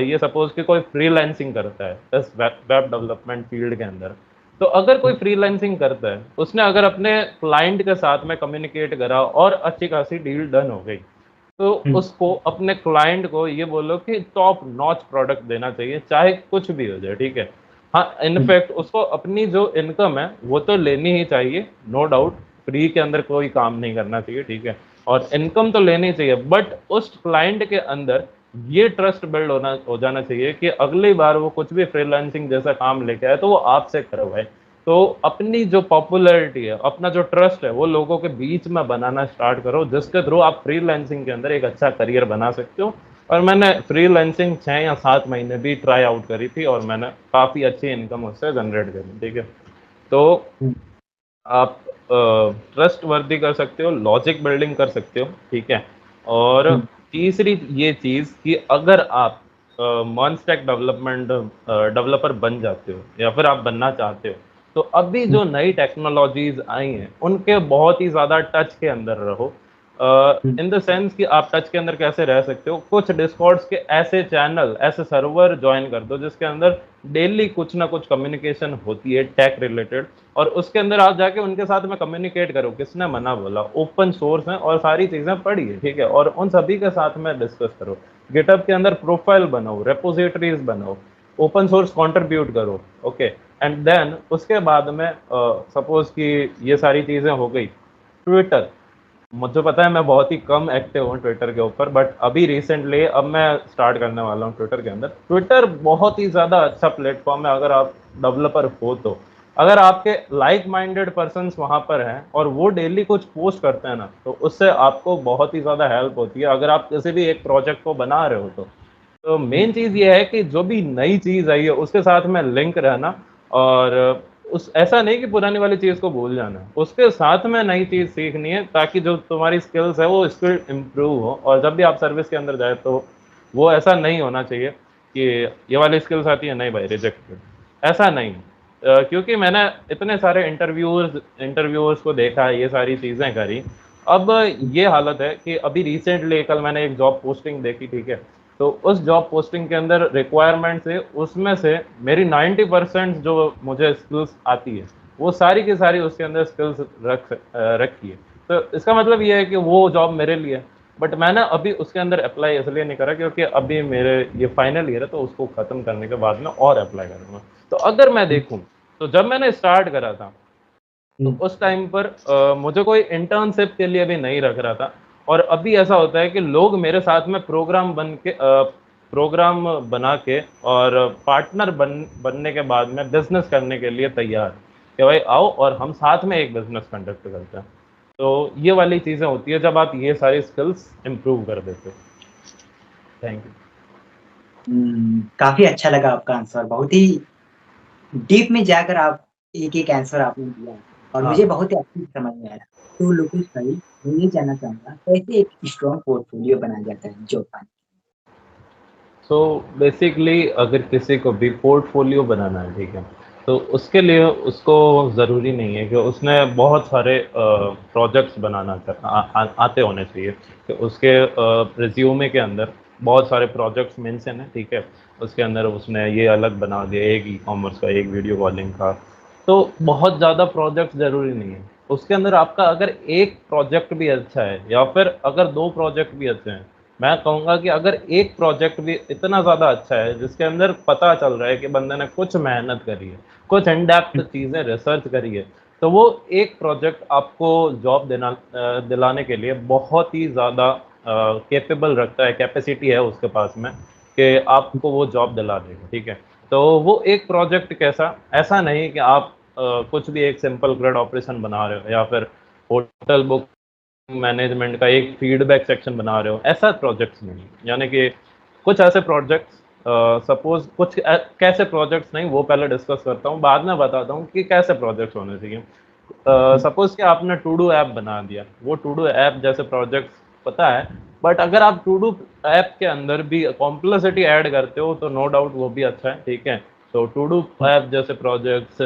ये सपोज कि कोई फ्रीलांसिंग करता है इस वेब डेवलपमेंट फील्ड के अंदर, तो अगर कोई फ्रीलांसिंग करता है, उसने अगर अपने क्लाइंट के साथ में कम्युनिकेट करा और अच्छी खासी डील डन हो गई, तो उसको अपने क्लाइंट को ये बोलो कि टॉप नॉच प्रोडक्ट देना चाहिए, चाहे कुछ भी हो जाए, ठीक है। हाँ, इनफैक्ट उसको अपनी जो इनकम है वो तो लेनी ही चाहिए, नो डाउट। फ्री के अंदर कोई काम नहीं करना चाहिए, ठीक है। और इनकम तो लेनी चाहिए, बट उस क्लाइंट के अंदर ये ट्रस्ट बिल्ड हो जाना चाहिए कि अगली बार वो कुछ भी फ्रीलांसिंग जैसा काम लेके आए तो वो आपसे करवाए। तो अपनी जो पॉपुलैरिटी है, अपना जो ट्रस्ट है, वो लोगों के बीच में बनाना स्टार्ट करो, जिसके थ्रू आप फ्रीलांसिंग के अंदर एक अच्छा करियर बना सकते हो। और मैंने फ्रीलांसिंग 6 या 7 महीने भी ट्राई आउट करी थी, और मैंने काफ़ी अच्छी इनकम उससे जनरेट करी, ठीक है। तो आप ट्रस्ट वर्दी कर सकते हो, लॉजिक बिल्डिंग कर सकते हो, ठीक है। और तीसरी ये चीज़ कि अगर आप मॉन स्टैक डेवलपमेंट डेवलपर बन जाते हो या फिर आप बनना चाहते हो, तो अभी जो नई टेक्नोलॉजीज आई हैं उनके बहुत ही ज़्यादा टच के अंदर रहो। इन द सेंस कि आप टच के अंदर कैसे रह सकते हो, कुछ डिस्कॉर्ड्स के ऐसे चैनल, ऐसे सर्वर ज्वाइन कर दो जिसके अंदर डेली कुछ ना कुछ कम्युनिकेशन होती है टेक रिलेटेड, और उसके अंदर आप जाके उनके साथ में कम्युनिकेट करो। किसने मना बोला? ओपन सोर्स है और सारी चीजें पढ़ी है, ठीक है। और उन सभी के साथ में डिस्कस करो, गिटहब के अंदर प्रोफाइल बनाओ, रेपोजिटरीज बनाओ, ओपन सोर्स कंट्रीब्यूट करो। ओके। एंड देन उसके बाद में सपोज कि ये सारी चीजें हो गई। ट्विटर, मुझे पता है मैं बहुत ही कम एक्टिव हूँ ट्विटर के ऊपर, बट अभी रिसेंटली अब मैं स्टार्ट करने वाला हूँ ट्विटर के अंदर। ट्विटर बहुत ही ज़्यादा अच्छा प्लेटफॉर्म है अगर आप डेवलपर हो तो। अगर आपके लाइक माइंडेड पर्सन्स वहाँ पर हैं और वो डेली कुछ पोस्ट करते हैं ना, तो उससे आपको बहुत ही ज़्यादा हेल्प होती है अगर आप किसी भी एक प्रोजेक्ट को बना रहे हो तो मेन चीज़ ये है कि जो भी नई चीज़ आई है उसके साथ में लिंक रहना, और उस ऐसा नहीं कि पुरानी वाली चीज़ को भूल जाना, उसके साथ में नई चीज़ सीखनी है, ताकि जो तुम्हारी स्किल्स है वो स्किल इम्प्रूव हो। और जब भी आप सर्विस के अंदर जाए तो वो ऐसा नहीं होना चाहिए कि ये वाली स्किल्स आती है, नहीं भाई रिजेक्टेड, ऐसा नहीं। क्योंकि मैंने इतने सारे इंटरव्यूअर्स को देखा, ये सारी चीज़ें करी। अब ये हालत है कि अभी रिसेंटली कल मैंने एक जॉब पोस्टिंग देखी, ठीक है। तो उस जॉब पोस्टिंग के अंदर रिक्वायरमेंट से उसमें से मेरी 90% जो मुझे स्किल्स आती है वो सारी की सारी उसके अंदर स्किल्स रखी है। तो इसका मतलब ये है कि वो जॉब मेरे लिए है। बट मैंने अभी उसके अंदर अप्लाई इसलिए नहीं करा क्योंकि अभी मेरे ये फाइनल ईयर है, तो उसको ख़त्म करने के बाद में और अप्लाई करूँगा। तो अगर मैं देखूँ, तो जब मैंने स्टार्ट करा था तो उस टाइम पर मुझे कोई इंटर्नशिप के लिए भी नहीं रख रहा था। और अभी ऐसा होता है कि लोग मेरे साथ में प्रोग्राम बना के और पार्टनर बनने के बाद में बिजनेस करने के लिए तैयार कि भाई आओ और हम साथ में एक बिजनेस कंडक्ट करते हैं। तो ये वाली चीज़ें होती है जब आप ये सारी स्किल्स इम्प्रूव कर देते हो। Thank you. काफी अच्छा लगा आपका आंसर, बहुत ही डीप में जाकर आप एक आंसर आपने दिया और मुझे हाँ। बहुत ही अच्छी समझ में आया। तो लोकेश भाई, मैं ये जानना चाहूंगा कैसे एक स्ट्रॉन्ग पोर्टफोलियो बनाया जाता है जॉब पाने। सो बेसिकली अगर किसी को भी पोर्टफोलियो बनाना है, ठीक है, तो उसके लिए उसको ज़रूरी नहीं है कि उसने बहुत सारे प्रोजेक्ट्स आते होने चाहिए कि उसके रिज्यूमे के अंदर बहुत सारे प्रोजेक्ट्स मेंशन है, ठीक है। उसके अंदर उसने ये अलग बना दिया, एक ई कॉमर्स का, एक वीडियो कॉलिंग का। तो बहुत ज़्यादा प्रोजेक्ट ज़रूरी नहीं है उसके अंदर। आपका अगर एक प्रोजेक्ट भी अच्छा है या फिर अगर 2 प्रोजेक्ट भी अच्छे हैं, मैं कहूँगा कि अगर एक प्रोजेक्ट भी इतना ज़्यादा अच्छा है जिसके अंदर पता चल रहा है कि बंदे ने कुछ मेहनत करी है, कुछ इन डेप्थ चीज़ें रिसर्च करी है, तो वो एक प्रोजेक्ट आपको जॉब दिलाने के लिए बहुत ही ज़्यादा कैपेबल रखता है, कैपेसिटी है उसके पास में कि आपको वो जॉब दिला देगा, ठीक है। तो वो एक प्रोजेक्ट कैसा, ऐसा नहीं कि आप कुछ भी एक सिंपल ग्रिड ऑपरेशन बना रहे हो या फिर होटल बुक मैनेजमेंट का एक फीडबैक सेक्शन बना रहे हो, ऐसा प्रोजेक्ट्स नहीं। यानी कि कुछ ऐसे प्रोजेक्ट्स, सपोज कैसे प्रोजेक्ट्स नहीं, वो पहले डिस्कस करता हूँ, बाद में बताता हूँ कि कैसे प्रोजेक्ट्स होने चाहिए। सपोज कि आपने टू डू ऐप बना दिया, वो टू डू ऐप जैसे प्रोजेक्ट्स पता है, बट अगर आप टू डू ऐप के अंदर भी कॉम्प्लेक्सिटी ऐड करते हो तो नो डाउट वो भी अच्छा है, ठीक है। तो टू डू ऐप जैसे प्रोजेक्ट्स,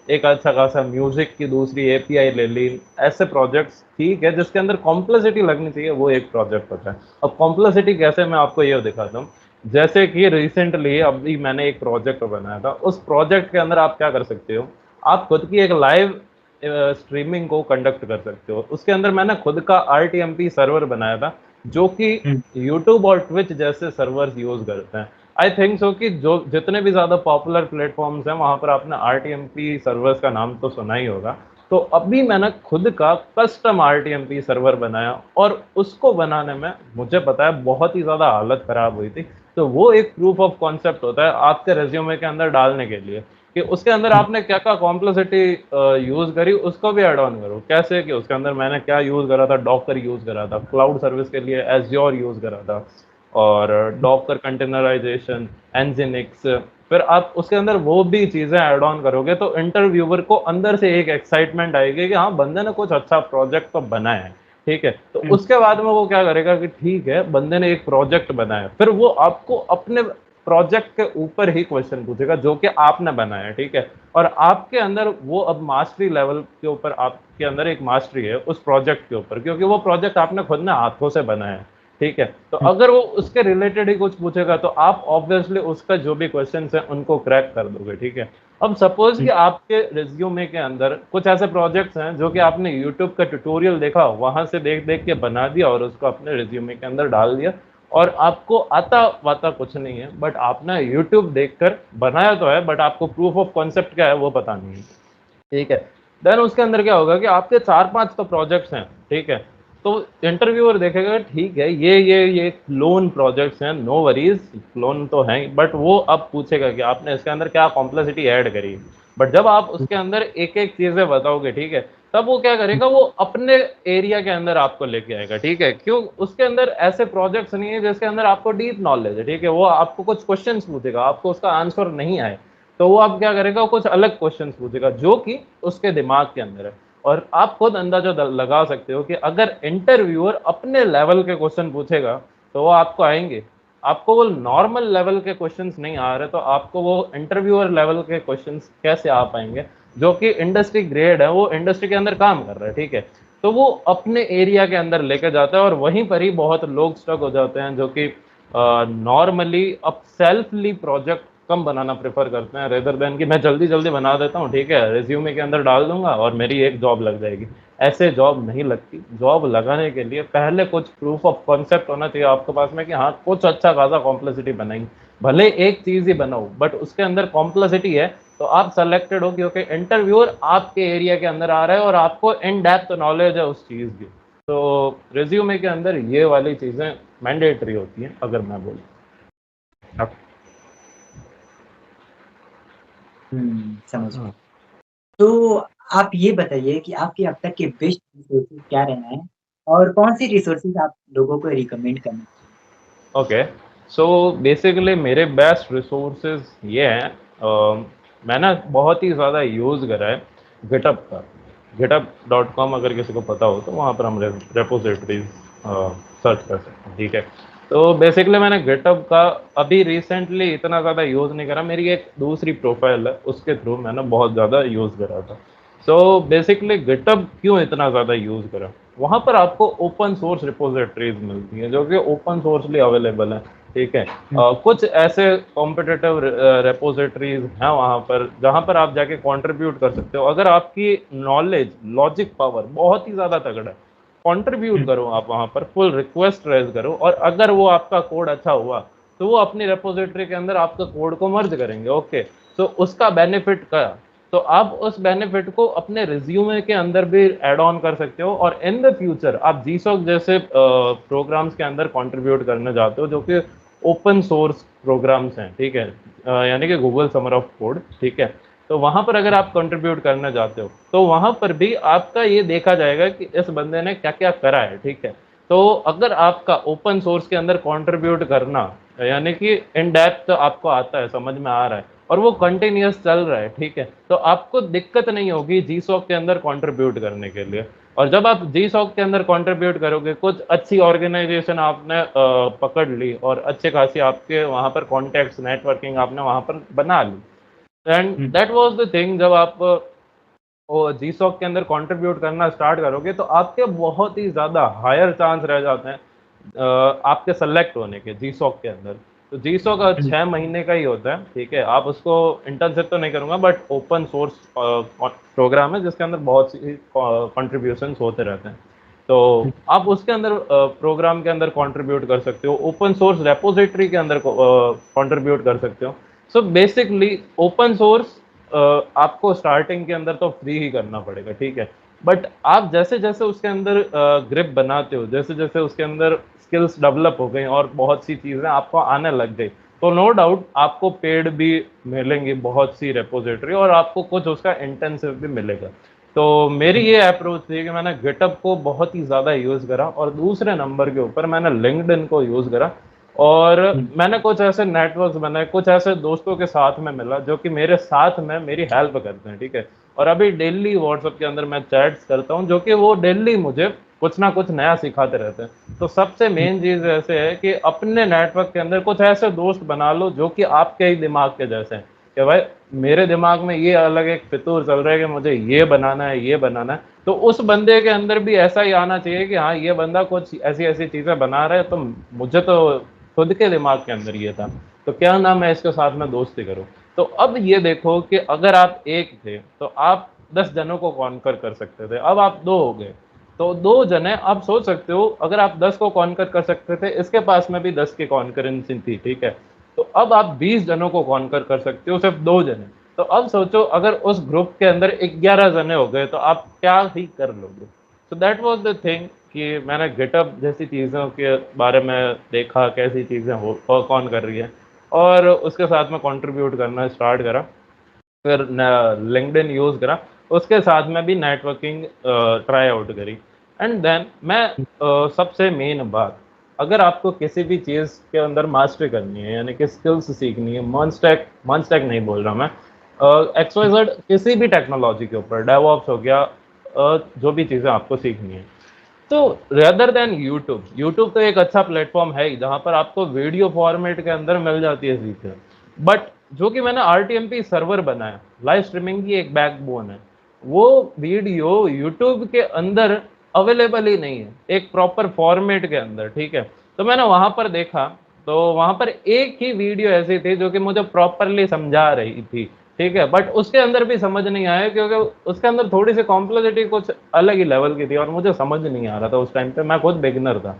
एक अच्छा खासा म्यूजिक की दूसरी एपीआई ले ली, ऐसे प्रोजेक्ट्स ठीक है जिसके अंदर कॉम्प्लेक्सिटी लगनी चाहिए, वो एक प्रोजेक्ट होता है। अब कॉम्प्लेक्सिटी कैसे, मैं आपको ये दिखाता हूँ। जैसे कि रिसेंटली अभी मैंने एक प्रोजेक्ट बनाया था, उस प्रोजेक्ट के अंदर आप क्या कर सकते हो, आप खुद की एक लाइव स्ट्रीमिंग को कंडक्ट कर सकते हो। उसके अंदर मैंने खुद का आरटीएमपी सर्वर बनाया था, जो कि हुँ, यूट्यूब और ट्विच जैसे सर्वर्स यूज करते हैं। आई थिंक सो कि जो जितने भी ज्यादा पॉपुलर प्लेटफॉर्म्स हैं वहां पर आपने आरटीएमपी सर्वर्स का नाम तो सुना ही होगा। तो अभी मैंने खुद का कस्टम आरटीएमपी सर्वर बनाया, और उसको बनाने में मुझे पता है बहुत ही ज्यादा हालत खराब हुई थी। तो वो एक प्रूफ ऑफ कॉन्सेप्ट होता है आपके रेज्यूमे के अंदर डालने के लिए, कि उसके अंदर हुँ, आपने क्या क्या कॉम्प्लेक्सिटी यूज करी, उसको भी ऐड ऑन करो। कैसे कि उसके अंदर मैंने क्या यूज करा था, डॉकर यूज करा था, क्लाउड सर्विस के लिए एज्योर यूज करा था, और डॉकर कंटेनराइजेशन, एनजिनिक्स। फिर आप उसके अंदर वो भी चीजें ऐड ऑन करोगे तो इंटरव्यूअर को अंदर से एक एक्साइटमेंट आएगी कि हाँ बंदे ने कुछ अच्छा प्रोजेक्ट तो बनाया है, ठीक है। तो हुँ, उसके बाद में वो क्या करेगा कि ठीक है बंदे ने एक प्रोजेक्ट बनाया, फिर वो आपको अपने प्रोजेक्ट के ऊपर ही क्वेश्चन पूछेगा जो कि आपने बनाया है, ठीक है। और आपके अंदर वो अब मास्टरी लेवल के ऊपर, आपके अंदर एक मास्टरी है उस प्रोजेक्ट के ऊपर, क्योंकि वो प्रोजेक्ट आपने खुद ने हाथों से बनाया है, ठीक है। तो हुँ, अगर वो उसके रिलेटेड ही कुछ पूछेगा तो आप ऑब्वियसली उसका जो भी क्वेश्चन है उनको क्रैक कर दोगे, ठीक है। अब सपोज कि हुँ, आपके रिज्यूमे के अंदर कुछ ऐसे प्रोजेक्ट्स हैं जो कि आपने यूट्यूब का ट्यूटोरियल देखा, वहां से देख देख के बना दिया और उसको अपने रिज्यूमे के अंदर डाल दिया, और आपको आता वाता कुछ नहीं है, बट आपने यूट्यूब देखकर बनाया तो है, बट आपको प्रूफ ऑफ कॉन्सेप्ट क्या है वो पता नहीं है, ठीक है। देन उसके अंदर क्या होगा कि आपके 4-5 तो प्रोजेक्ट्स हैं, ठीक है। तो इंटरव्यूअर देखेगा ठीक है ये क्लोन प्रोजेक्ट्स हैं, नो वरीज, क्लोन तो हैं, बट वो अब पूछेगा कि आपने इसके अंदर क्या कॉम्प्लेक्सिटी ऐड करी। बट जब आप उसके अंदर एक एक चीजें बताओगे, ठीक है, तब वो क्या हुँ, करेगा, वो अपने एरिया के अंदर आपको लेके आएगा, ठीक है। क्यों, उसके अंदर ऐसे प्रोजेक्ट्स नहीं है जिसके अंदर आपको डीप नॉलेज है, ठीक है। वो आपको कुछ क्वेश्चंस पूछेगा, आपको उसका आंसर नहीं आए तो वो आप क्या करेगा, वो कुछ अलग क्वेश्चंस पूछेगा जो कि उसके दिमाग के अंदर है। और आप खुद अंदाजा लगा सकते हो कि अगर इंटरव्यूअर अपने लेवल के क्वेश्चन पूछेगा तो वो आपको आएंगे। आपको वो नॉर्मल लेवल के क्वेश्चंस नहीं आ रहे तो आपको वो इंटरव्यूअर लेवल के क्वेश्चंस कैसे आ पाएंगे, जो कि इंडस्ट्री ग्रेड है, वो इंडस्ट्री के अंदर काम कर रहा है, ठीक है। तो वो अपने एरिया के अंदर लेके जाता है, और वहीं पर ही बहुत लोग स्टक हो जाते हैं जो कि नॉर्मली अब सेल्फली प्रोजेक्ट कम बनाना प्रेफर करते हैं, रेदर देन कि मैं जल्दी जल्दी बना देता हूँ, ठीक है, रिज्यूमे के अंदर डाल दूंगा और मेरी एक जॉब लग जाएगी। ऐसे जॉब नहीं लगती। जॉब लगाने के लिए पहले कुछ प्रूफ ऑफ कॉन्सेप्ट होना चाहिए आपके पास में कि हाँ कुछ अच्छा खासा कॉम्प्लेक्सिटी बनाएंगे, भले एक चीज ही बनाओ बट उसके अंदर कॉम्प्लेक्सिटी है, तो आप सेलेक्टेड हो, क्योंकि इंटरव्यूअर आपके एरिया के अंदर आ रहा है और आपको इन डेप्थ नॉलेज है उस चीज की। तो रिज्यूमे के अंदर ये वाली चीजें मैंडेटरी होती हैं, अगर मैं बोलूँ। समझ गया। हाँ, तो आप ये बताइए कि आपके अब तक के बेस्ट रिसोर्सेज़ क्या रहे हैं? और कौन-से रिसोर्सेज़ आप लोगों को रिकमेंड करना ओके। सो बेसिकली मेरे बेस्ट रिसोर्सेज ये हैं, मैंने बहुत ही ज़्यादा यूज़ करा है गिटअप का। github.com अगर किसी को पता हो तो वहाँ पर हम रेपोजिटरीज सर्च कर सकते हैं, ठीक है। तो बेसिकली मैंने गिटअप का अभी रिसेंटली इतना ज़्यादा यूज़ नहीं करा, मेरी एक दूसरी प्रोफाइल है उसके थ्रू मैंने बहुत ज़्यादा यूज़ करा था। सो बेसिकली गिटअप क्यों इतना ज़्यादा यूज़ करा, वहाँ पर आपको ओपन सोर्स रिपोजिटरीज मिलती हैं जो कि ओपन सोर्सली अवेलेबल है, ठीक है। हुँ, कुछ ऐसे कॉम्पिटिटिव रिपोजिटरीज हैं वहाँ पर जहाँ पर आप जाके कंट्रीब्यूट कर सकते हो, अगर आपकी नॉलेज लॉजिक पावर बहुत ही ज़्यादा तगड़ा है, कंट्रीब्यूट हुँ, करो आप वहाँ पर, फुल रिक्वेस्ट रेज करो, और अगर वो आपका कोड अच्छा हुआ तो वो अपनी रेपोजिटरी के अंदर आपका कोड को मर्ज करेंगे, ओके। तो उसका बेनिफिट क्या, तो आप उस बेनिफिट को अपने रिज्यूमे के अंदर भी ऐड ऑन कर सकते हो, और इन द फ्यूचर आप जीसॉक जैसे प्रोग्राम्स के अंदर कंट्रीब्यूट करने जाते हो जो कि ओपन सोर्स प्रोग्राम्स हैं, ठीक है, यानी कि गूगल समर ऑफ कोड, ठीक है। तो वहां पर अगर आप कंट्रीब्यूट करने जाते हो तो वहां पर भी आपका ये देखा जाएगा कि इस बंदे ने क्या क्या करा है, ठीक है। तो अगर आपका ओपन सोर्स के अंदर कंट्रीब्यूट करना यानी कि इन डेप्थ आपको आता है, समझ में आ रहा है, और वो कंटिन्यूअस चल रहा है, ठीक है, तो आपको दिक्कत नहीं होगी जीसॉक के अंदर कंट्रीब्यूट करने के लिए। और जब आप जीसॉक के अंदर कंट्रीब्यूट करोगे, कुछ अच्छी ऑर्गेनाइजेशन आपने पकड़ ली और अच्छे खासी आपके वहाँ पर कॉन्टैक्ट्स, नेटवर्किंग आपने वहाँ पर बना ली, and that was the thing. जब आप जीसॉक के अंदर कंट्रीब्यूट करना स्टार्ट करोगे तो आपके बहुत ही ज़्यादा हायर चांस रह जाते हैं आपके सेलेक्ट होने के जीसॉक के अंदर। तो जीसॉक 6 महीने का ही होता है, ठीक है, आप उसको इंटर्नशिप तो नहीं करूँगा, बट ओपन सोर्स प्रोग्राम है जिसके अंदर बहुत सी कंट्रीब्यूशंस होते रहते हैं। तो आप उसके अंदर प्रोग्राम के अंदर कंट्रीब्यूट कर सकते हो, ओपन सोर्स रेपोजिटरी के अंदर कंट्रीब्यूट कर सकते हो। सो बेसिकली ओपन सोर्स आपको स्टार्टिंग के अंदर तो फ्री ही करना पड़ेगा, ठीक है, बट आप जैसे जैसे उसके अंदर ग्रिप बनाते हो, जैसे जैसे उसके अंदर स्किल्स डेवलप हो गई और बहुत सी चीज़ें आपको आने लग गई, तो नो डाउट आपको पेड भी मिलेंगी बहुत सी रेपोजिटरी और आपको कुछ उसका इंटेंसिव भी मिलेगा। तो मेरी ये अप्रोच थी कि मैंने गिटहब को बहुत ही ज़्यादा यूज़ करा और दूसरे नंबर के ऊपर मैंने लिंक्डइन को यूज़ करा और मैंने कुछ ऐसे नेटवर्क्स बनाए, कुछ ऐसे दोस्तों के साथ में मिला जो कि मेरे साथ में मेरी हेल्प करते हैं, ठीक है, और अभी डेली व्हाट्सएप के अंदर मैं चैट्स करता हूँ जो कि वो डेली मुझे कुछ ना कुछ नया सिखाते रहते हैं। तो सबसे मेन चीज़ ऐसे है कि अपने नेटवर्क के अंदर कुछ ऐसे दोस्त बना लो जो कि आपके ही दिमाग के जैसे हैं, कि भाई मेरे दिमाग में ये अलग एक फितूर चल रहा है कि मुझे ये बनाना है, ये बनाना है, तो उस बंदे के अंदर भी ऐसा ही आना चाहिए कि हाँ ये बंदा कुछ ऐसी ऐसी चीज़ें बना रहा है, तो मुझे तो खुद के दिमाग के अंदर ये था, तो क्या ना मैं इसके साथ में दोस्ती करूं। तो अब ये देखो कि अगर आप एक थे तो आप 10 जनों को कॉन्कर कर सकते थे, अब आप 2 हो गए, तो 2 जने आप सोच सकते हो, अगर आप 10 को कॉन्कर कर सकते थे, इसके पास में भी 10 की कॉन्करेंसी थी, ठीक है, तो अब आप 20 जनों को कॉन्कर कर सकते हो सिर्फ 2 जने। तो अब सोचो अगर उस ग्रुप के अंदर 11 जने हो गए तो आप क्या ही कर लोगे। So that was the thing कि मैंने गिटहब जैसी चीज़ों के बारे में देखा, कैसी चीज़ें हो वर्क ऑन कर रही है, और उसके साथ में कंट्रीब्यूट करना स्टार्ट करा। फिर लिंक्डइन यूज़ करा, उसके साथ में भी नेटवर्किंग ट्राई आउट करी, एंड देन मैं सबसे मेन बात, अगर आपको किसी भी चीज़ के अंदर मास्टरी करनी है, यानी कि स्किल्स सीखनी है, मॉन्स्टैक नहीं बोल रहा मैं, एक्सवाइजेड किसी भी टेक्नोलॉजी के ऊपर, डेवऑप्स हो गया, जो भी चीज़ें आपको सीखनी है, तो रेदर देन यूट्यूब तो एक अच्छा प्लेटफॉर्म है ही जहाँ पर आपको वीडियो फॉर्मेट के अंदर मिल जाती है चीज़ें, बट जो कि मैंने आरटीएमपी सर्वर बनाया, लाइव स्ट्रीमिंग की एक बैकबोन है, वो वीडियो यूट्यूब के अंदर अवेलेबल ही नहीं है एक प्रॉपर फॉर्मेट के अंदर, ठीक है, तो मैंने वहां पर देखा, तो वहां पर एक ही वीडियो ऐसी थी जो कि मुझे प्रॉपरली समझा रही थी, ठीक है, बट उसके अंदर भी समझ नहीं आया क्योंकि उसके अंदर थोड़ी सी कॉम्प्लेक्सिटी कुछ अलग ही लेवल की थी और मुझे समझ नहीं आ रहा था उस टाइम पे, मैं खुद बिगिनर था।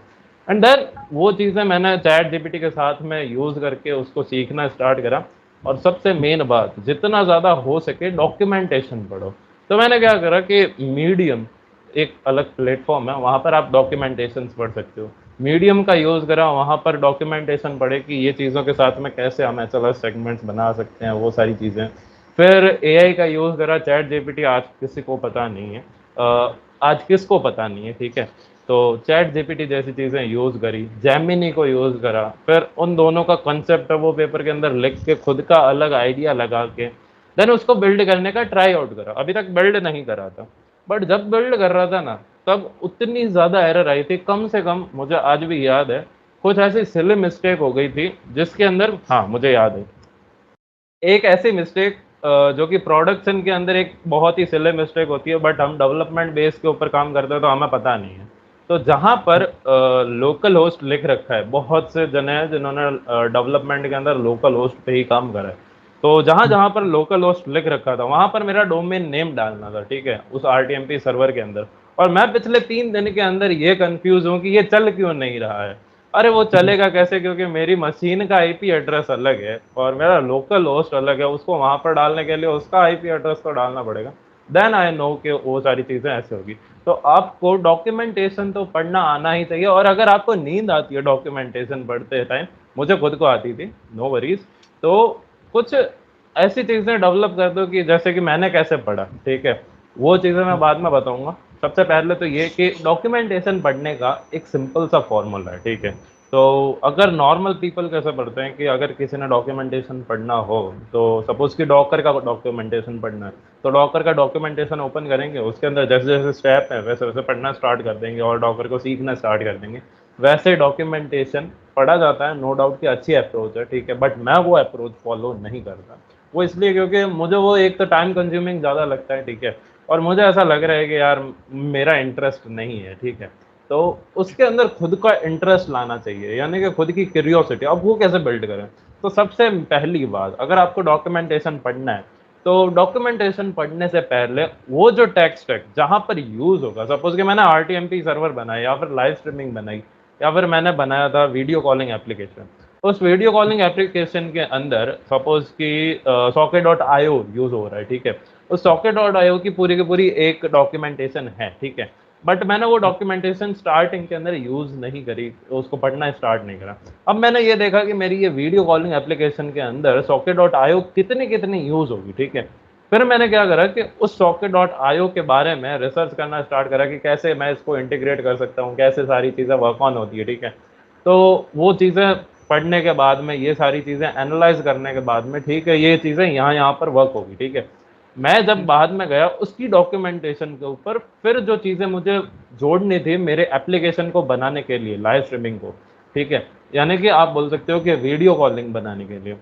एंड देन वो चीज़ें मैंने चैट जीपीटी के साथ में यूज़ करके उसको सीखना स्टार्ट करा, और सबसे मेन बात, जितना ज़्यादा हो सके डॉक्यूमेंटेशन पढ़ो। तो मैंने क्या करा कि मीडियम एक अलग प्लेटफॉर्म है, वहाँ पर आप डॉक्यूमेंटेशन पढ़ सकते हो, मीडियम का यूज़ करा, वहाँ पर डॉक्यूमेंटेशन पढ़े कि ये चीज़ों के साथ में कैसे हम एसएलएस सेगमेंट्स बना सकते हैं, वो सारी चीज़ें। फिर एआई का यूज़ करा, चैट जीपीटी आज किसी को पता नहीं है, आज किसको पता नहीं है, ठीक है, तो चैट जीपीटी जैसी चीज़ें यूज़ करी, जेमिनी को यूज़ करा, फिर उन दोनों का कंसेप्ट है वो पेपर के अंदर लिख के खुद का अलग आइडिया लगा के देन उसको बिल्ड करने का ट्राई आउट करा। अभी तक बिल्ड नहीं करा था, बट जब बिल्ड कर रहा था ना, तब उतनी ज़्यादा एरर आई थी, कम से कम मुझे आज भी याद है, कुछ ऐसी सिली मिस्टेक हो गई थी जिसके अंदर, हाँ मुझे याद है, एक ऐसी मिस्टेक जो कि प्रोडक्शन के अंदर एक बहुत ही सिले मिस्टेक होती है, बट हम डेवलपमेंट बेस के ऊपर काम करते हैं तो हमें पता नहीं है। तो जहाँ पर लोकल होस्ट लिख रखा है, बहुत से जने हैं जिन्होंने डेवलपमेंट के अंदर लोकल होस्ट पे ही काम करा है, तो जहाँ जहाँ पर लोकल होस्ट लिख रखा था वहाँ पर मेरा डोमेन नेम डालना था, ठीक है, उस आरटीएमपी सर्वर के अंदर, और मैं पिछले 3 दिन के अंदर ये कंफ्यूज हूँ कि ये चल क्यों नहीं रहा है। अरे वो चलेगा कैसे, क्योंकि मेरी मशीन का आईपी एड्रेस अलग है और मेरा लोकल होस्ट अलग है, उसको वहां पर डालने के लिए उसका आईपी एड्रेस तो डालना पड़ेगा, देन आई नो कि वो सारी चीजें ऐसे होगी। तो आपको डॉक्यूमेंटेशन तो पढ़ना आना ही चाहिए, और अगर आपको नींद आती है डॉक्यूमेंटेशन पढ़ते टाइम, मुझे खुद को आती थी, नो वरीज, तो कुछ ऐसी चीजें डेवलप कर दो कि जैसे कि मैंने कैसे पढ़ा, ठीक है, वो चीजें मैं बाद में बताऊंगा। सबसे पहले तो ये कि डॉक्यूमेंटेशन पढ़ने का एक सिंपल सा फॉर्मूला है, ठीक है, तो अगर नॉर्मल पीपल कैसे पढ़ते हैं कि अगर किसी ने डॉक्यूमेंटेशन पढ़ना हो, तो सपोज कि डॉकर का डॉक्यूमेंटेशन पढ़ना है, तो डॉकर का डॉक्यूमेंटेशन ओपन करेंगे, उसके अंदर जैसे जैसे स्टेप है वैसे वैसे पढ़ना स्टार्ट कर देंगे और डॉकर को सीखना स्टार्ट कर देंगे। वैसे डॉक्यूमेंटेशन पढ़ा जाता है, नो डाउट कि अच्छी अप्रोच है, ठीक है, बट मैं वो अप्रोच फॉलो नहीं करता। वो इसलिए क्योंकि मुझे वो एक तो टाइम कंज्यूमिंग ज़्यादा लगता है, ठीक है, और मुझे ऐसा लग रहा है कि यार मेरा इंटरेस्ट नहीं है, ठीक है। तो उसके अंदर खुद का इंटरेस्ट लाना चाहिए, यानी कि खुद की क्यूरियोसिटी। अब वो कैसे बिल्ड करें? तो सबसे पहली बात, अगर आपको डॉक्यूमेंटेशन पढ़ना है, तो डॉक्यूमेंटेशन पढ़ने से पहले वो जो टेक्स्ट है जहाँ पर यूज होगा, सपोज कि मैंने आरटीएमपी सर्वर बनाया या फिर लाइव स्ट्रीमिंग बनाई या फिर मैंने बनाया था वीडियो कॉलिंग एप्लीकेशन, उस वीडियो कॉलिंग एप्लीकेशन के अंदर सपोज कि सॉकेट डॉट आईओ यूज हो रहा है, ठीक है, उस सॉकेट डॉट आईओ की पूरी एक डॉक्यूमेंटेशन है, ठीक है, बट मैंने वो डॉक्यूमेंटेशन स्टार्टिंग के अंदर यूज नहीं करी, उसको पढ़ना स्टार्ट नहीं करा। अब मैंने ये देखा कि मेरी ये वीडियो कॉलिंग एप्लीकेशन के अंदर सॉकेट डॉट आईओ कितनी कितनी यूज होगी, ठीक है। फिर मैंने क्या करा कि उस सॉकेट डॉट आईओ के बारे में रिसर्च करना स्टार्ट करा कि कैसे मैं इसको इंटीग्रेट कर सकता हूँ, कैसे सारी चीज़ें वर्क ऑन होती है, ठीक है। तो वो चीज़ें पढ़ने के बाद में, ये सारी चीज़ें एनालाइज करने के बाद में, ठीक है, ये चीज़ें यहाँ पर वर्क होगी, ठीक है। मैं जब बाद में गया उसकी डॉक्यूमेंटेशन के ऊपर, फिर जो चीज़ें मुझे जोड़नी थी मेरे एप्लीकेशन को बनाने के लिए, लाइव स्ट्रीमिंग को, ठीक है, यानी कि आप बोल सकते हो कि वीडियो कॉलिंग बनाने के लिए।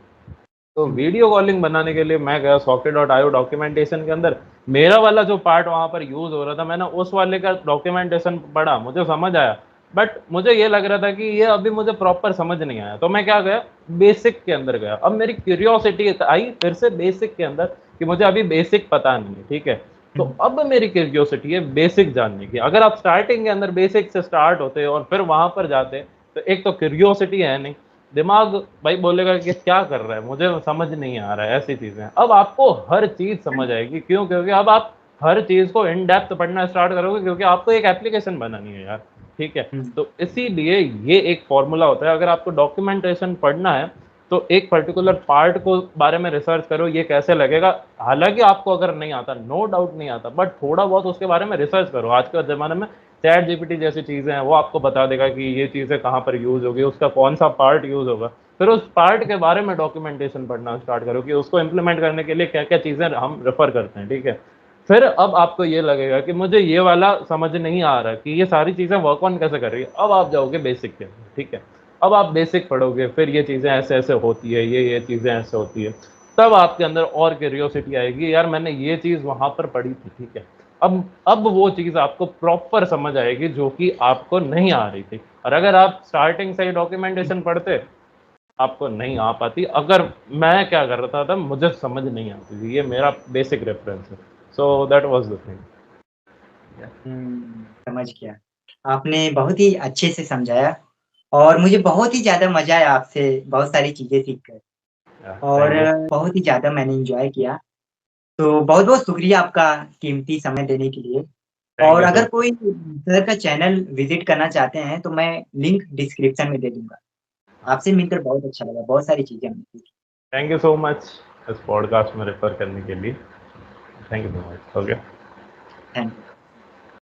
तो वीडियो कॉलिंग बनाने के लिए मैं गया सॉकेट डॉट आईओ डॉक्यूमेंटेशन के अंदर, मेरा वाला जो पार्ट वहाँ पर यूज़ हो रहा था, मैंने उस वाले का डॉक्यूमेंटेशन पढ़ा, मुझे समझ आया, बट मुझे ये लग रहा था कि ये अभी मुझे प्रॉपर समझ नहीं आया, तो मैं क्या गया, बेसिक के अंदर गया। अब मेरी क्यूरियोसिटी आई फिर से बेसिक के अंदर कि मुझे अभी बेसिक पता नहीं है, ठीक है। तो अब मेरी क्यूरियोसिटी है बेसिक जानने की। अगर आप स्टार्टिंग के अंदर बेसिक से स्टार्ट होते और फिर वहां पर जाते, तो एक तो क्यूरियोसिटी है नहीं, दिमाग भाई बोलेगा कि क्या कर रहा है, मुझे समझ नहीं आ रहा है, ऐसी चीजें। अब आपको हर चीज समझ आएगी, क्यों? क्योंकि अब आप हर चीज को इन डेप्थ पढ़ना स्टार्ट करोगे, क्योंकि आपको एक एप्लीकेशन बनानी है यार, ठीक है। तो इसीलिए ये एक फॉर्मूला होता है, अगर आपको डॉक्यूमेंटेशन पढ़ना है तो एक पर्टिकुलर पार्ट को बारे में रिसर्च करो, ये कैसे लगेगा। हालांकि आपको अगर नहीं आता, नो डाउट नहीं आता, बट थोड़ा बहुत उसके बारे में रिसर्च करो। आज के ज़माने में चैट जीपीटी जैसी चीज़ें हैं, वो आपको बता देगा कि ये चीज़ें कहाँ पर यूज़ होगी, उसका कौन सा पार्ट यूज़ होगा। फिर उस पार्ट के बारे में डॉक्यूमेंटेशन पढ़ना स्टार्ट करो कि उसको इम्प्लीमेंट करने के लिए क्या क्या चीज़ें हम रेफर करते हैं, ठीक है। फिर अब आपको ये लगेगा कि मुझे ये वाला समझ नहीं आ रहा कि ये सारी चीज़ें वर्क ऑन कैसे कर रही है। अब आप जाओगे बेसिक के अंदर, ठीक है। अब आप बेसिक पढ़ोगे, फिर ये चीज़ें ऐसे ऐसे होती है, ये चीज़ें ऐसे होती है, तब आपके अंदर और क्यूरियोसिटी आएगी, यार मैंने ये चीज़ वहाँ पर पढ़ी थी, ठीक है। अब वो चीज़ आपको प्रॉपर समझ आएगी जो कि आपको नहीं आ रही थी। और अगर आप स्टार्टिंग से ही डॉक्यूमेंटेशन पढ़ते, आपको नहीं आ पाती। अगर मैं क्या कर रहा था, मुझे समझ नहीं आती थी, ये मेरा बेसिक रेफरेंस है। So that was the thing. समझ गया। आपने बहुत ही अच्छे से समझाया और मुझे बहुत ही ज़्यादा मज़ा आया आपसे बहुत सारी चीज़ें सीख कर और थैंक यू। बहुत ही ज़्यादा मैंने एन्जॉय किया। तो बहुत-बहुत शुक्रिया आपका कीमती समय देने के लिए थैंक और यू सो अगर मच। कोई सर का चैनल विज़िट करना चाहते हैं, तो मैं लिंक डिस्क्रिप्शन में दे दूँगा। आपसे मिलकर बहुत अच्छा लगा, बहुत सारी चीज़ें हमने सीखी। थैंक यू सो मच इस पॉडकास्ट में रेफर करने के लिए। Thank you so much. Okay. Thank you.